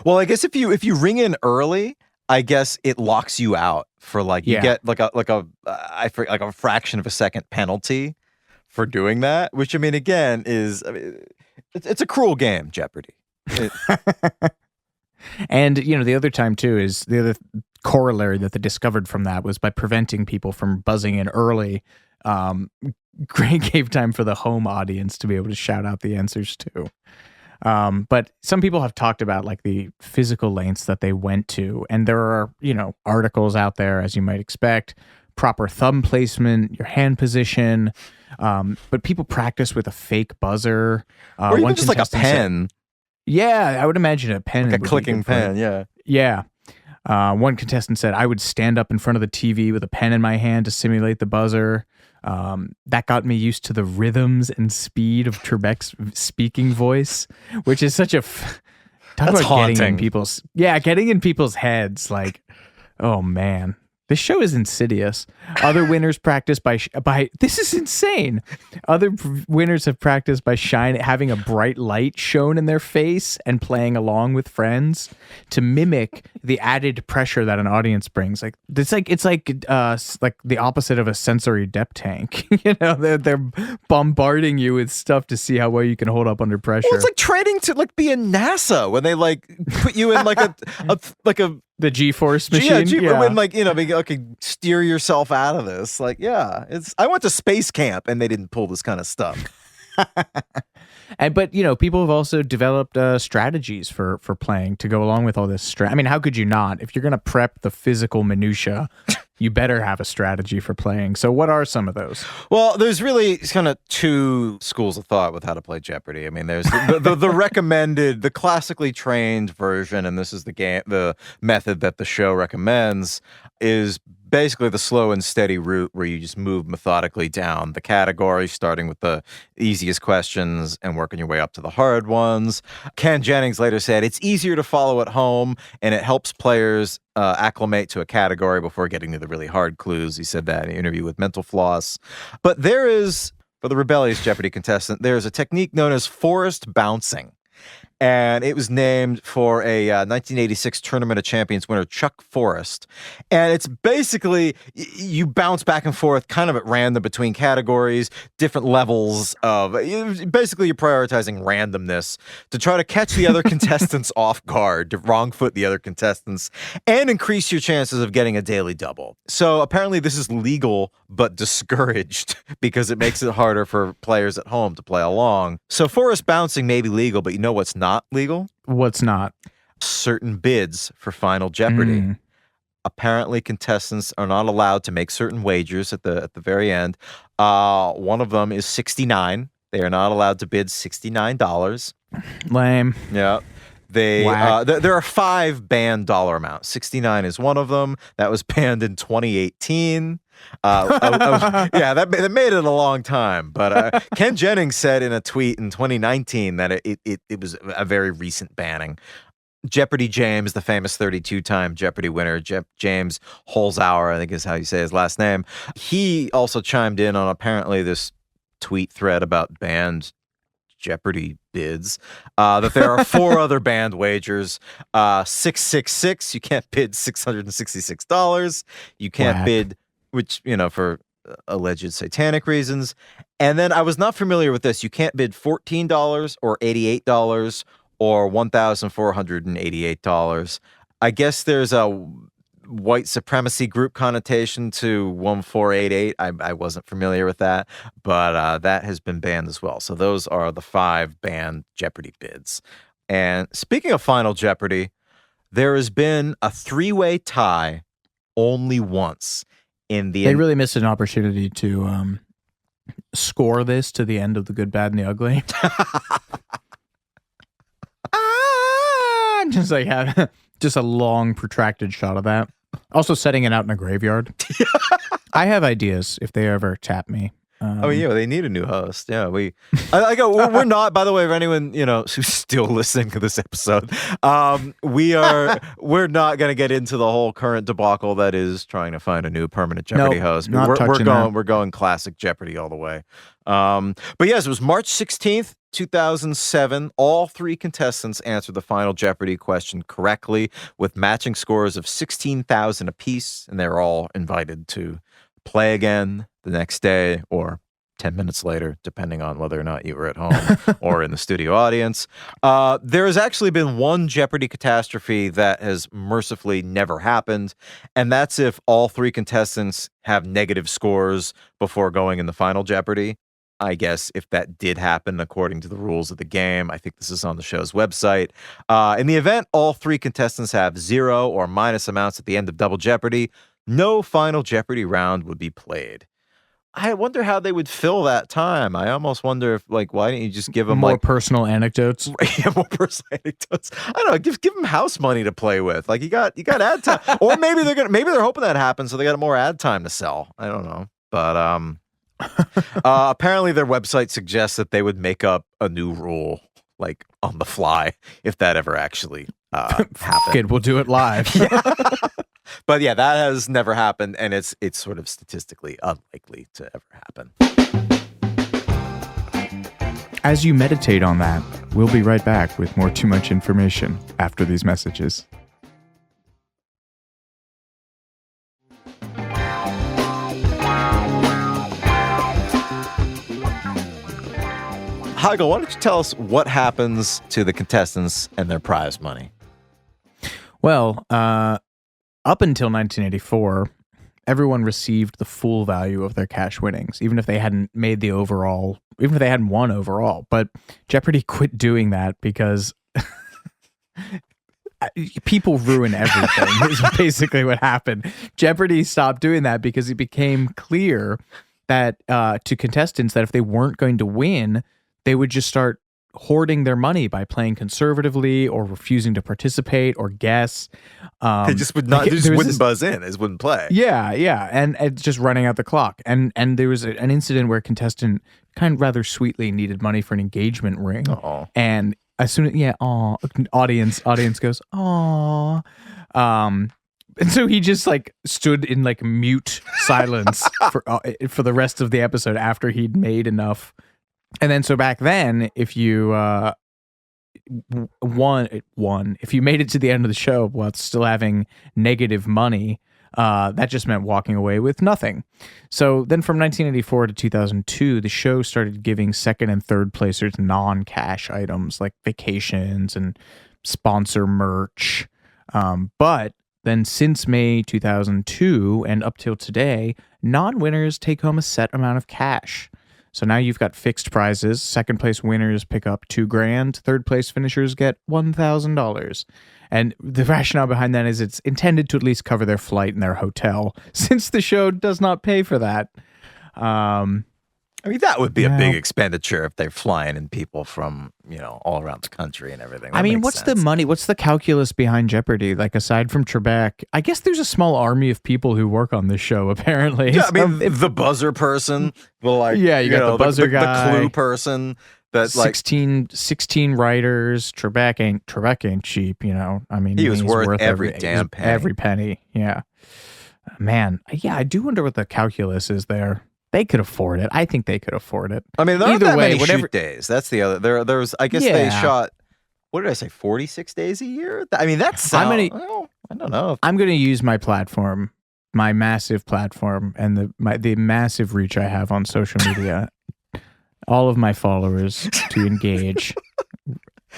Well, I guess if you ring in early, I guess it locks you out for you get like a fraction of a second penalty for doing that, which I mean, again, it's a cruel game, Jeopardy. And the other time too is the other corollary that they discovered from that was by preventing people from buzzing in early. Gray gave time for the home audience to be able to shout out the answers too. But some people have talked about the physical lengths that they went to, and there are articles out there, as you might expect, proper thumb placement, your hand position. But people practice with a fake buzzer. Or even just like a pen. Yeah, I would imagine a pen. Like a clicking pen, yeah. Yeah. One contestant said, I would stand up in front of the TV with a pen in my hand to simulate the buzzer. That got me used to the rhythms and speed of Trebek's speaking voice, which is such a... Talk about haunting. Getting in people's heads. Oh, man. This show is insidious. Other winners practice by this is insane. Other winners have practiced by having a bright light shown in their face and playing along with friends to mimic the added pressure that an audience brings. It's like the opposite of a sensory depth tank. They're bombarding you with stuff to see how well you can hold up under pressure. Well, it's like training to be in NASA when they put you in the G-force machine. When steer yourself out of this. I went to space camp and they didn't pull this kind of stuff. But people have also developed strategies for playing to go along with all this. I mean, how could you not? If you're going to prep the physical minutia, you better have a strategy for playing. So what are some of those? Well, there's really kind of two schools of thought with how to play Jeopardy. I mean, there's the recommended, the classically trained version, and this is the method that the show recommends, is basically the slow and steady route where you just move methodically down the categories, starting with the easiest questions and working your way up to the hard ones. Ken Jennings later said, it's easier to follow at home and it helps players acclimate to a category before getting to the really hard clues. He said that in an interview with Mental Floss. But there is, for the rebellious Jeopardy contestant, there's a technique known as forest bouncing. and it was named for a 1986 Tournament of Champions winner, Chuck Forrest. And it's basically you bounce back and forth kind of at random between categories, different levels of basically you're prioritizing randomness to try to catch the other contestants off guard, to wrong foot the other contestants, and increase your chances of getting a daily double. So apparently this is legal but discouraged because it makes it harder for players at home to play along. So forest bouncing may be legal, but you know what's not legal? What's not? Certain bids for Final Jeopardy. Apparently contestants are not allowed to make certain wagers at the very end. One of them is $69. They are not allowed to bid $69. Lame. Yeah. There are 5 banned dollar amounts. 69 is one of them. That was banned in 2018. Yeah, that made it a long time. But Ken Jennings said in a tweet in 2019 that it was a very recent banning. Jeopardy James, the famous 32-time Jeopardy winner, James Holzhauer, I think is how you say his last name. He also chimed in on apparently this tweet thread about banned Jeopardy bids, that there are 4 other banned wagers. 666, you can't bid $666. You can't bid, which, for alleged satanic reasons. And then I was not familiar with this. You can't bid $14 or $88 or $1,488. I guess there's a white supremacy group connotation to 1488. I wasn't familiar with that, but that has been banned as well. So those are the 5 banned Jeopardy bids. And speaking of Final Jeopardy, there has been a 3-way tie only once in the... They really missed an opportunity to score this to the end of The Good, Bad, and the Ugly. Just like have just a long protracted shot of that. Also setting it out in a graveyard. I have ideas if they ever tap me. They need a new host. Yeah, we're not, by the way, for anyone, who's still listening to this episode, we're not going to get into the whole current debacle that is trying to find a new permanent Jeopardy host. We're going classic Jeopardy all the way. But yes, it was March 16th, 2007. All 3 contestants answered the Final Jeopardy question correctly with matching scores of 16,000 apiece, and they were all invited to play again the next day or 10 minutes later, depending on whether or not you were at home or in the studio audience. There has actually been one Jeopardy catastrophe that has mercifully never happened, and that's if all 3 contestants have negative scores before going in the Final Jeopardy. I guess if that did happen according to the rules of the game, I think this is on the show's website. In the event all 3 contestants have 0 or minus amounts at the end of Double Jeopardy, no Final Jeopardy round would be played. I wonder how they would fill that time. I almost wonder if, why don't you just give them more personal anecdotes? Yeah, more personal anecdotes. I don't know. Give them house money to play with. You got ad time, or maybe they're hoping that happens, so they got more ad time to sell. I don't know, but apparently their website suggests that they would make up a new rule on the fly if that ever actually happened. We'll do it live. Yeah. But yeah, that has never happened, and it's sort of statistically unlikely to ever happen. As you meditate on that, we'll be right back with more Too Much Information after these messages. Heigl, why don't you tell us what happens to the contestants and their prize money? Well, up until 1984, everyone received the full value of their cash winnings, even if they hadn't won overall. But Jeopardy quit doing that because people ruin everything, is basically what happened. Jeopardy stopped doing that because it became clear that to contestants that if they weren't going to win, they would just start hoarding their money by playing conservatively or refusing to participate or guess. They just wouldn't buzz in. They just wouldn't play. Yeah, and it's just running out the clock. And there was an incident where a contestant kind of rather sweetly needed money for an engagement ring. Aww. And as soon as audience goes, "Aw." And so he just stood in mute silence for the rest of the episode after he'd made enough. And then so back then, if you one, if you made it to the end of the show while still having negative money, that just meant walking away with nothing. So then from 1984 to 2002, the show started giving second and third placers non-cash items like vacations and sponsor merch. But then since May 2002 and up till today, non-winners take home a set amount of cash. So now you've got fixed prizes. Second place winners pick up $2,000. Third place finishers get $1,000. And the rationale behind that is it's intended to at least cover their flight and their hotel, since the show does not pay for that. I mean, that would be a big expenditure if they're flying in people from, all around the country and everything. I mean, what's the money? What's the calculus behind Jeopardy? Like, aside from Trebek, I guess there's a small army of people who work on this show, apparently. Yeah, I mean, the buzzer person, you got the buzzer guy, the clue person. That's 16 writers. Trebek ain't cheap, I mean, he was worth every damn penny. Every penny, yeah. Man, yeah, I do wonder what the calculus is there. They could afford it. I think they could afford it. I mean, there aren't that many shoot days. That's the other. There was. I guess they shot. What did I say? 46 days a year. I mean, that's. I don't know. I'm going to use my platform, my massive platform, and the massive reach I have on social media, all of my followers to engage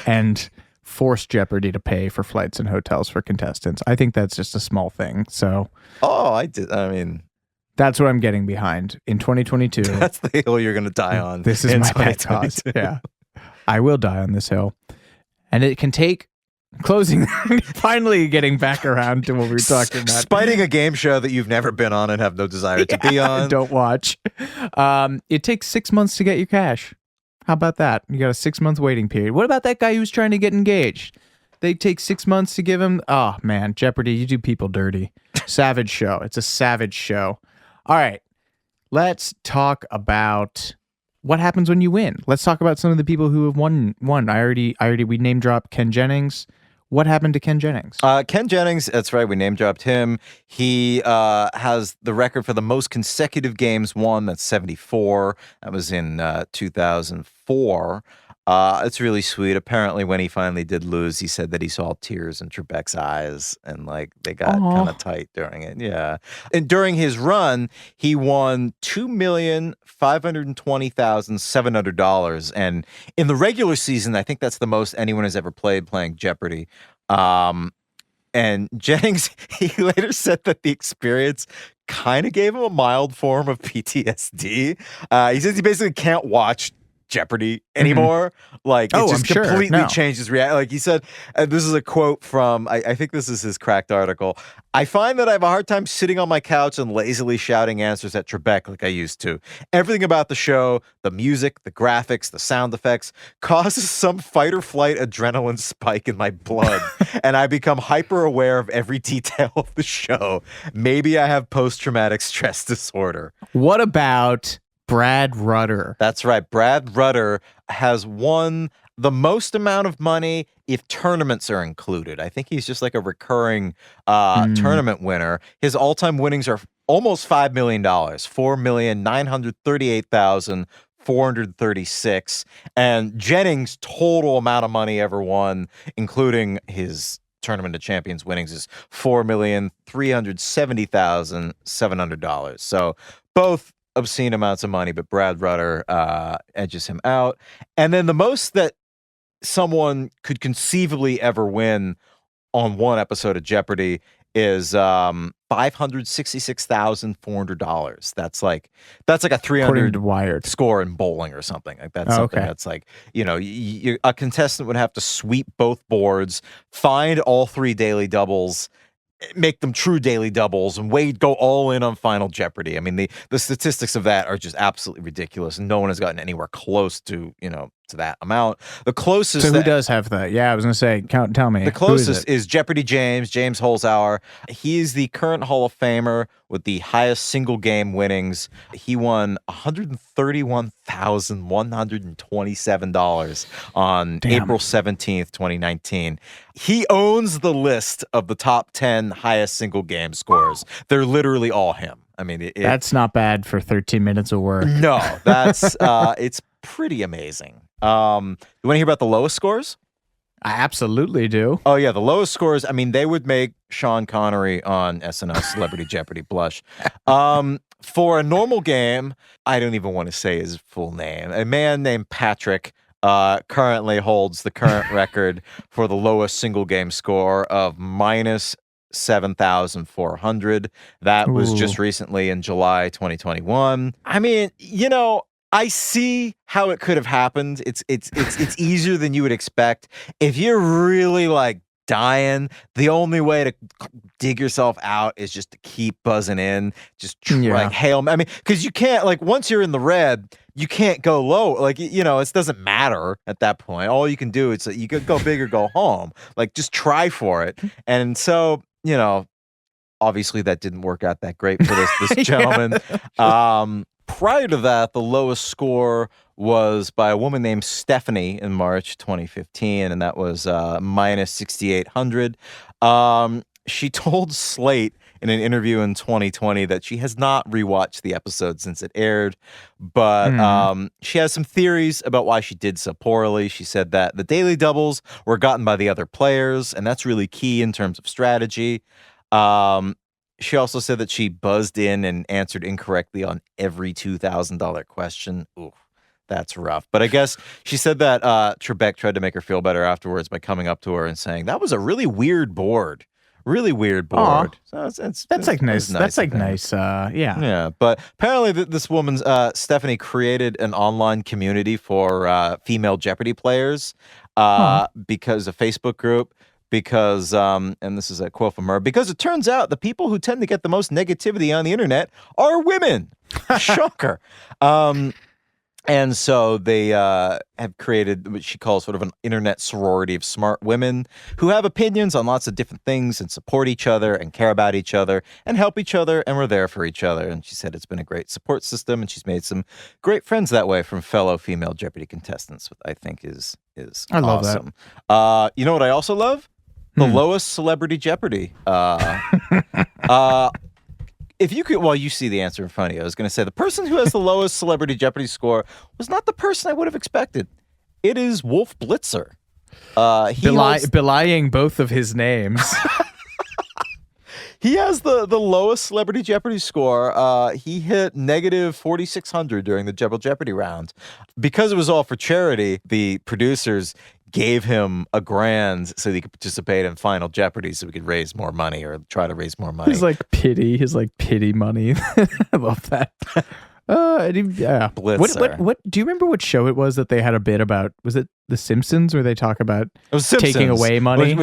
and force Jeopardy to pay for flights and hotels for contestants. I think that's just a small thing. So. Oh, I did. I mean. That's what I'm getting behind in 2022. That's the hill you're going to die on. This is my pet cause. Yeah. I will die on this hill. And it can take closing, finally getting back around to what we were talking about. Spiting a game show that you've never been on and have no desire to be on. Don't watch. It takes 6 months to get your cash. How about that? You got a 6-month waiting period. What about that guy who's trying to get engaged? They take 6 months to give him. Oh, man. Jeopardy, you do people dirty. Savage show. It's a savage show. All right, let's talk about what happens when you win. Let's talk about some of the people who have won. We name dropped Ken Jennings. What happened to Ken Jennings? Ken Jennings, that's right. We name dropped him. He has the record for the most consecutive games won. That's 74. That was in 2004. It's really sweet. Apparently, when he finally did lose, he said that he saw tears in Trebek's eyes and they got kind of tight during it. Yeah. And during his run, he won $2,520,700. And in the regular season, I think that's the most anyone has ever playing Jeopardy. And Jennings, he later said that the experience kind of gave him a mild form of PTSD. He says he basically can't watch Jeopardy anymore. It just completely changed his reaction. Like he said, this is a quote from, I think this is his Cracked article. I find that I have a hard time sitting on my couch and lazily shouting answers at Trebek like I used to. Everything about the show, the music, the graphics, the sound effects, causes some fight or flight adrenaline spike in my blood. And I become hyper aware of every detail of the show. Maybe I have post-traumatic stress disorder. What about Brad Rutter? That's right. Brad Rutter has won the most amount of money if tournaments are included. I think he's just like a recurring tournament winner. His all-time winnings are almost $5 million, $4,938,436. And Jennings' total amount of money ever won, including his Tournament of Champions winnings, is $4,370,700. So both obscene amounts of money, but Brad Rutter edges him out. And then the most that someone could conceivably ever win on one episode of Jeopardy is $566,400. That's like a 300 Wired score in bowling or something. Like that's something that's like, a contestant would have to sweep both boards, find all 3 daily doubles, make them true daily doubles, and go all in on Final Jeopardy. I mean, the statistics of that are just absolutely ridiculous. No one has gotten anywhere close to, to that amount. The closest. So who does have that? Yeah, I was going to say, tell me. The closest is Jeopardy James Holzhauer. He's the current Hall of Famer with the highest single game winnings. He won $131,127 on April 17th, 2019. He owns the list of the top 10 highest single game scores. They're literally all him. I mean, that's not bad for 13 minutes of work. No, that's it's pretty amazing. You want to hear about the lowest scores? I absolutely do. Oh, yeah. The lowest scores, I mean, they would make Sean Connery on SNL Celebrity Jeopardy blush. For a normal game, I don't even want to say his full name. A man named Patrick currently holds the current record for the lowest single game score of minus 7,400. That was just recently in July 2021. I mean, I see how it could have happened. It's easier than you would expect. If you're really like dying, the only way to dig yourself out is just to keep buzzing in, just like hail. I mean, because you can't, like, once you're in the red, you can't go low. Like, it doesn't matter at that point. All you can do is you could go big or go home. Like, just try for it. And so, obviously that didn't work out that great for this gentleman. Prior to that, the lowest score was by a woman named Stephanie in March 2015, and that was minus 6,800. She told Slate in an interview in 2020 that she has not rewatched the episode since it aired, but she has some theories about why she did so poorly. She said that the daily doubles were gotten by the other players, and that's really key in terms of strategy. She also said that she buzzed in and answered incorrectly on every $2,000 question. Ooh, that's rough. But I guess she said that Trebek tried to make her feel better afterwards by coming up to her and saying, that was a really weird board. Really weird board. So that's like nice. That's like nice. Yeah. Yeah. But apparently this woman's, Stephanie, created an online community for female Jeopardy players because a Facebook group. Because, and this is a quote from her, because it turns out the people who tend to get the most negativity on the internet are women. Shocker. And so they have created what she calls sort of an internet sorority of smart women who have opinions on lots of different things and support each other and care about each other and help each other, and we're there for each other. And she said it's been a great support system, and she's made some great friends that way from fellow female Jeopardy contestants, which I think is I love awesome. That. You know what I also love? The lowest Celebrity Jeopardy. If you could, well, you see the answer in front of you. I was going to say the person who has the lowest Celebrity Jeopardy score was not the person I would have expected. It is Wolf Blitzer. Belying both of his names. He has the lowest Celebrity Jeopardy score. He hit negative 4,600 during the Jeopardy round. Because it was all for charity, the producers gave him $1,000 so he could participate in Final Jeopardy so we could raise more money or try to raise more money. His pity money. I love that. Blitzer. What do you remember what show it was that they had a bit about? Was it The Simpsons where they talk about taking away money?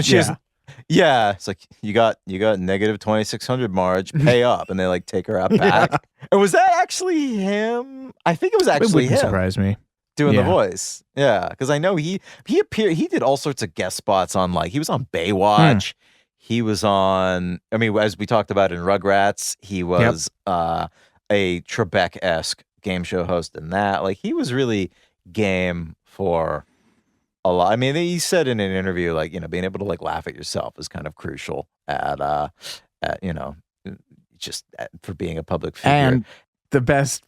Yeah, it's like you got negative 2,600, Marge, pay up, and they like take her out back. Yeah. And was that actually him? I think it was actually him. It wouldn't surprise me. Doing the voice. Yeah, because I know he appeared, he did all sorts of guest spots on, like, he was on Baywatch. He was on, I mean, as we talked about in Rugrats, he was a Trebek-esque game show host in that. Like, he was really game for a lot. I mean, he said in an interview, like, being able to like laugh at yourself is kind of crucial at just for being a public figure. And the best,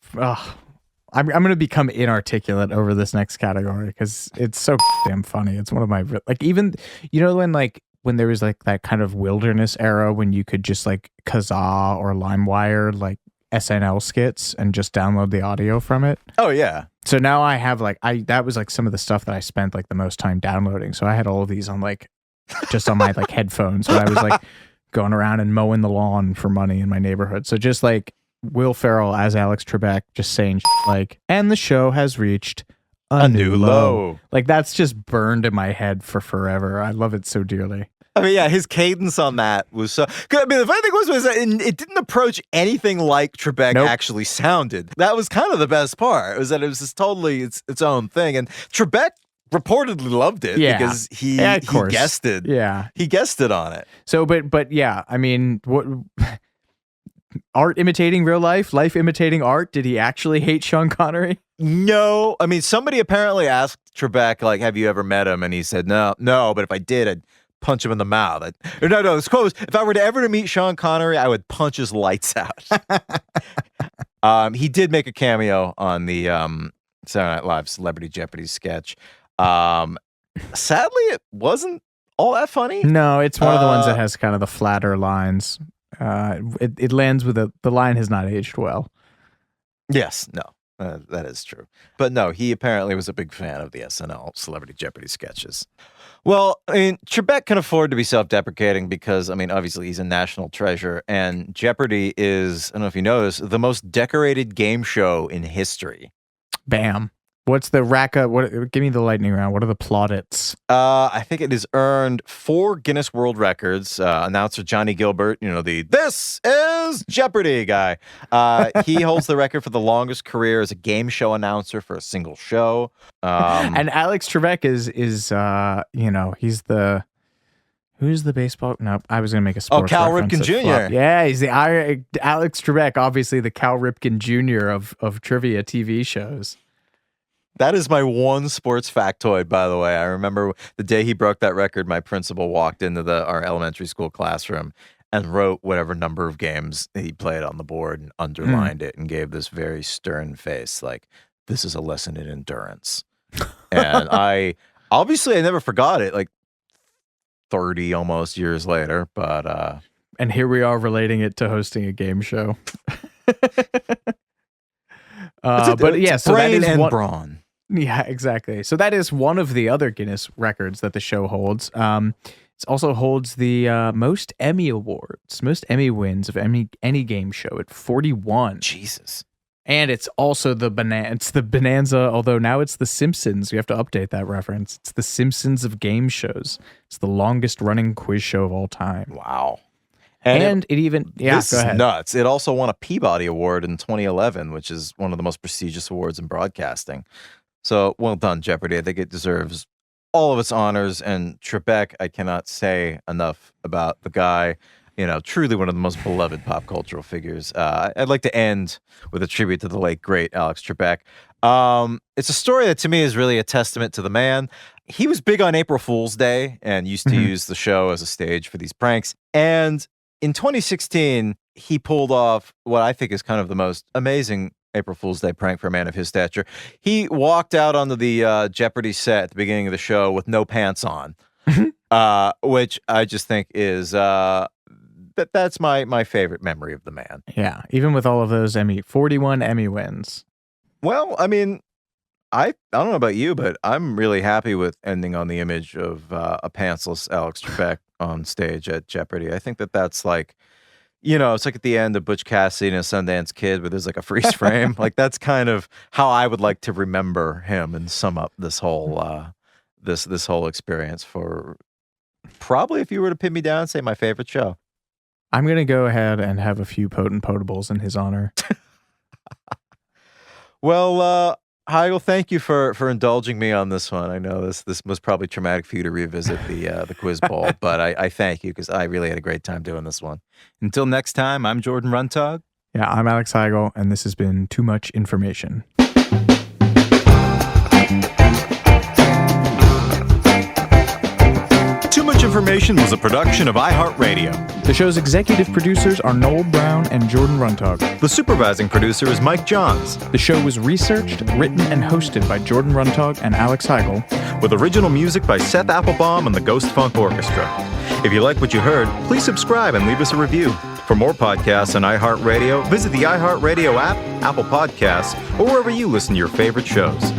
I'm going to become inarticulate over this next category because it's so damn funny. It's one of my, like, even, when there was like that kind of wilderness era when you could just like Kazaa or LimeWire like SNL skits and just download the audio from it. Oh yeah. So now I have that was like some of the stuff that I spent like the most time downloading. So I had all of these on like just on my like headphones when I was like going around and mowing the lawn for money in my neighborhood. So just like Will Ferrell as Alex Trebek just saying like, and the show has reached a new low. Like that's just burned in my head for forever. I love it so dearly. I mean, yeah, his cadence on that was so. I mean, the funny thing was that it didn't approach anything like Trebek actually sounded. That was kind of the best part. Was that it was just totally its own thing, and Trebek reportedly loved it because he guested. Yeah, he guested on it. So, but yeah, I mean, what art imitating real life, life imitating art? Did he actually hate Sean Connery? No, I mean, somebody apparently asked Trebek, like, "Have you ever met him?" And he said, "No, but if I did, I'd punch him in the mouth." No, it's close. If I were to ever meet Sean Connery, I would punch his lights out. He did make a cameo on the Saturday Night Live Celebrity Jeopardy sketch. sadly, it wasn't all that funny. No, it's one of the ones that has kind of the flatter lines. It lands with the line has not aged well. Yes, no, that is true. But no, he apparently was a big fan of the SNL Celebrity Jeopardy sketches. Well, I mean, Trebek can afford to be self-deprecating because, I mean, obviously he's a national treasure, and Jeopardy is, I don't know if you know this, the most decorated game show in history. Bam. What's the give me the lightning round. What are the plaudits? I think it has earned 4 Guinness World Records. Announcer Johnny Gilbert, This is Jeopardy guy. He holds the record for the longest career as a game show announcer for a single show. And Alex Trebek is he's the... Who's the baseball? No, I was going to make a sports Cal reference. Ripken Jr. Yeah, he's the Alex Trebek, obviously the Cal Ripken Jr. of trivia TV shows. That is my one sports factoid, by the way. I remember the day he broke that record, my principal walked into our elementary school classroom and wrote whatever number of games he played on the board and underlined it and gave this very stern face, like, this is a lesson in endurance. And I never forgot it, like 30 almost years later, but... And here we are relating it to hosting a game show. But yeah, so that is and brawn. Yeah, exactly. So that is one of the other Guinness records that the show holds. It also holds the most Emmy awards, most Emmy wins of any game show at 41. Jesus. And it's also the bonanza, although now it's The Simpsons. You have to update that reference. It's The Simpsons of game shows. It's the longest running quiz show of all time. Wow. And it even... Yeah, this go ahead. is nuts. It also won a Peabody Award in 2011, which is one of the most prestigious awards in broadcasting. So, well done, Jeopardy. I think it deserves all of its honors. And Trebek, I cannot say enough about the guy. Truly one of the most beloved pop cultural figures. I'd like to end with a tribute to the late, great Alex Trebek. It's a story that to me is really a testament to the man. He was big on April Fool's Day and used to use the show as a stage for these pranks. And in 2016, he pulled off what I think is kind of the most amazing April Fool's Day prank for a man of his stature. He walked out onto the Jeopardy set at the beginning of the show with no pants on, which I just think is that's my favorite memory of the man. Yeah, even with all of those 41 Emmy wins. Well, I mean, I don't know about you, but I'm really happy with ending on the image of a pantsless Alex Trebek on stage at Jeopardy. I think that's like, it's like at the end of Butch Cassidy and a Sundance Kid where there's like a freeze frame. Like that's kind of how I would like to remember him and sum up this whole this whole experience for probably, if you were to pin me down, say my favorite show. I'm going to go ahead and have a few potent potables in his honor. Well, Heigl, thank you for indulging me on this one. I know this was probably traumatic for you to revisit the quiz bowl, but I thank you because I really had a great time doing this one. Until next time, I'm Jordan Runtagh. Yeah, I'm Alex Heigl, and this has been Too Much Information. Too Much Information was a production of iHeartRadio. The show's executive producers are Noel Brown and Jordan Runtagh. The supervising producer is Mike Johns. The show was researched, written, and hosted by Jordan Runtagh and Alex Heigl, with original music by Seth Applebaum and the Ghost Funk Orchestra. If you like what you heard, please subscribe and leave us a review. For more podcasts on iHeartRadio, visit the iHeartRadio app, Apple Podcasts, or wherever you listen to your favorite shows.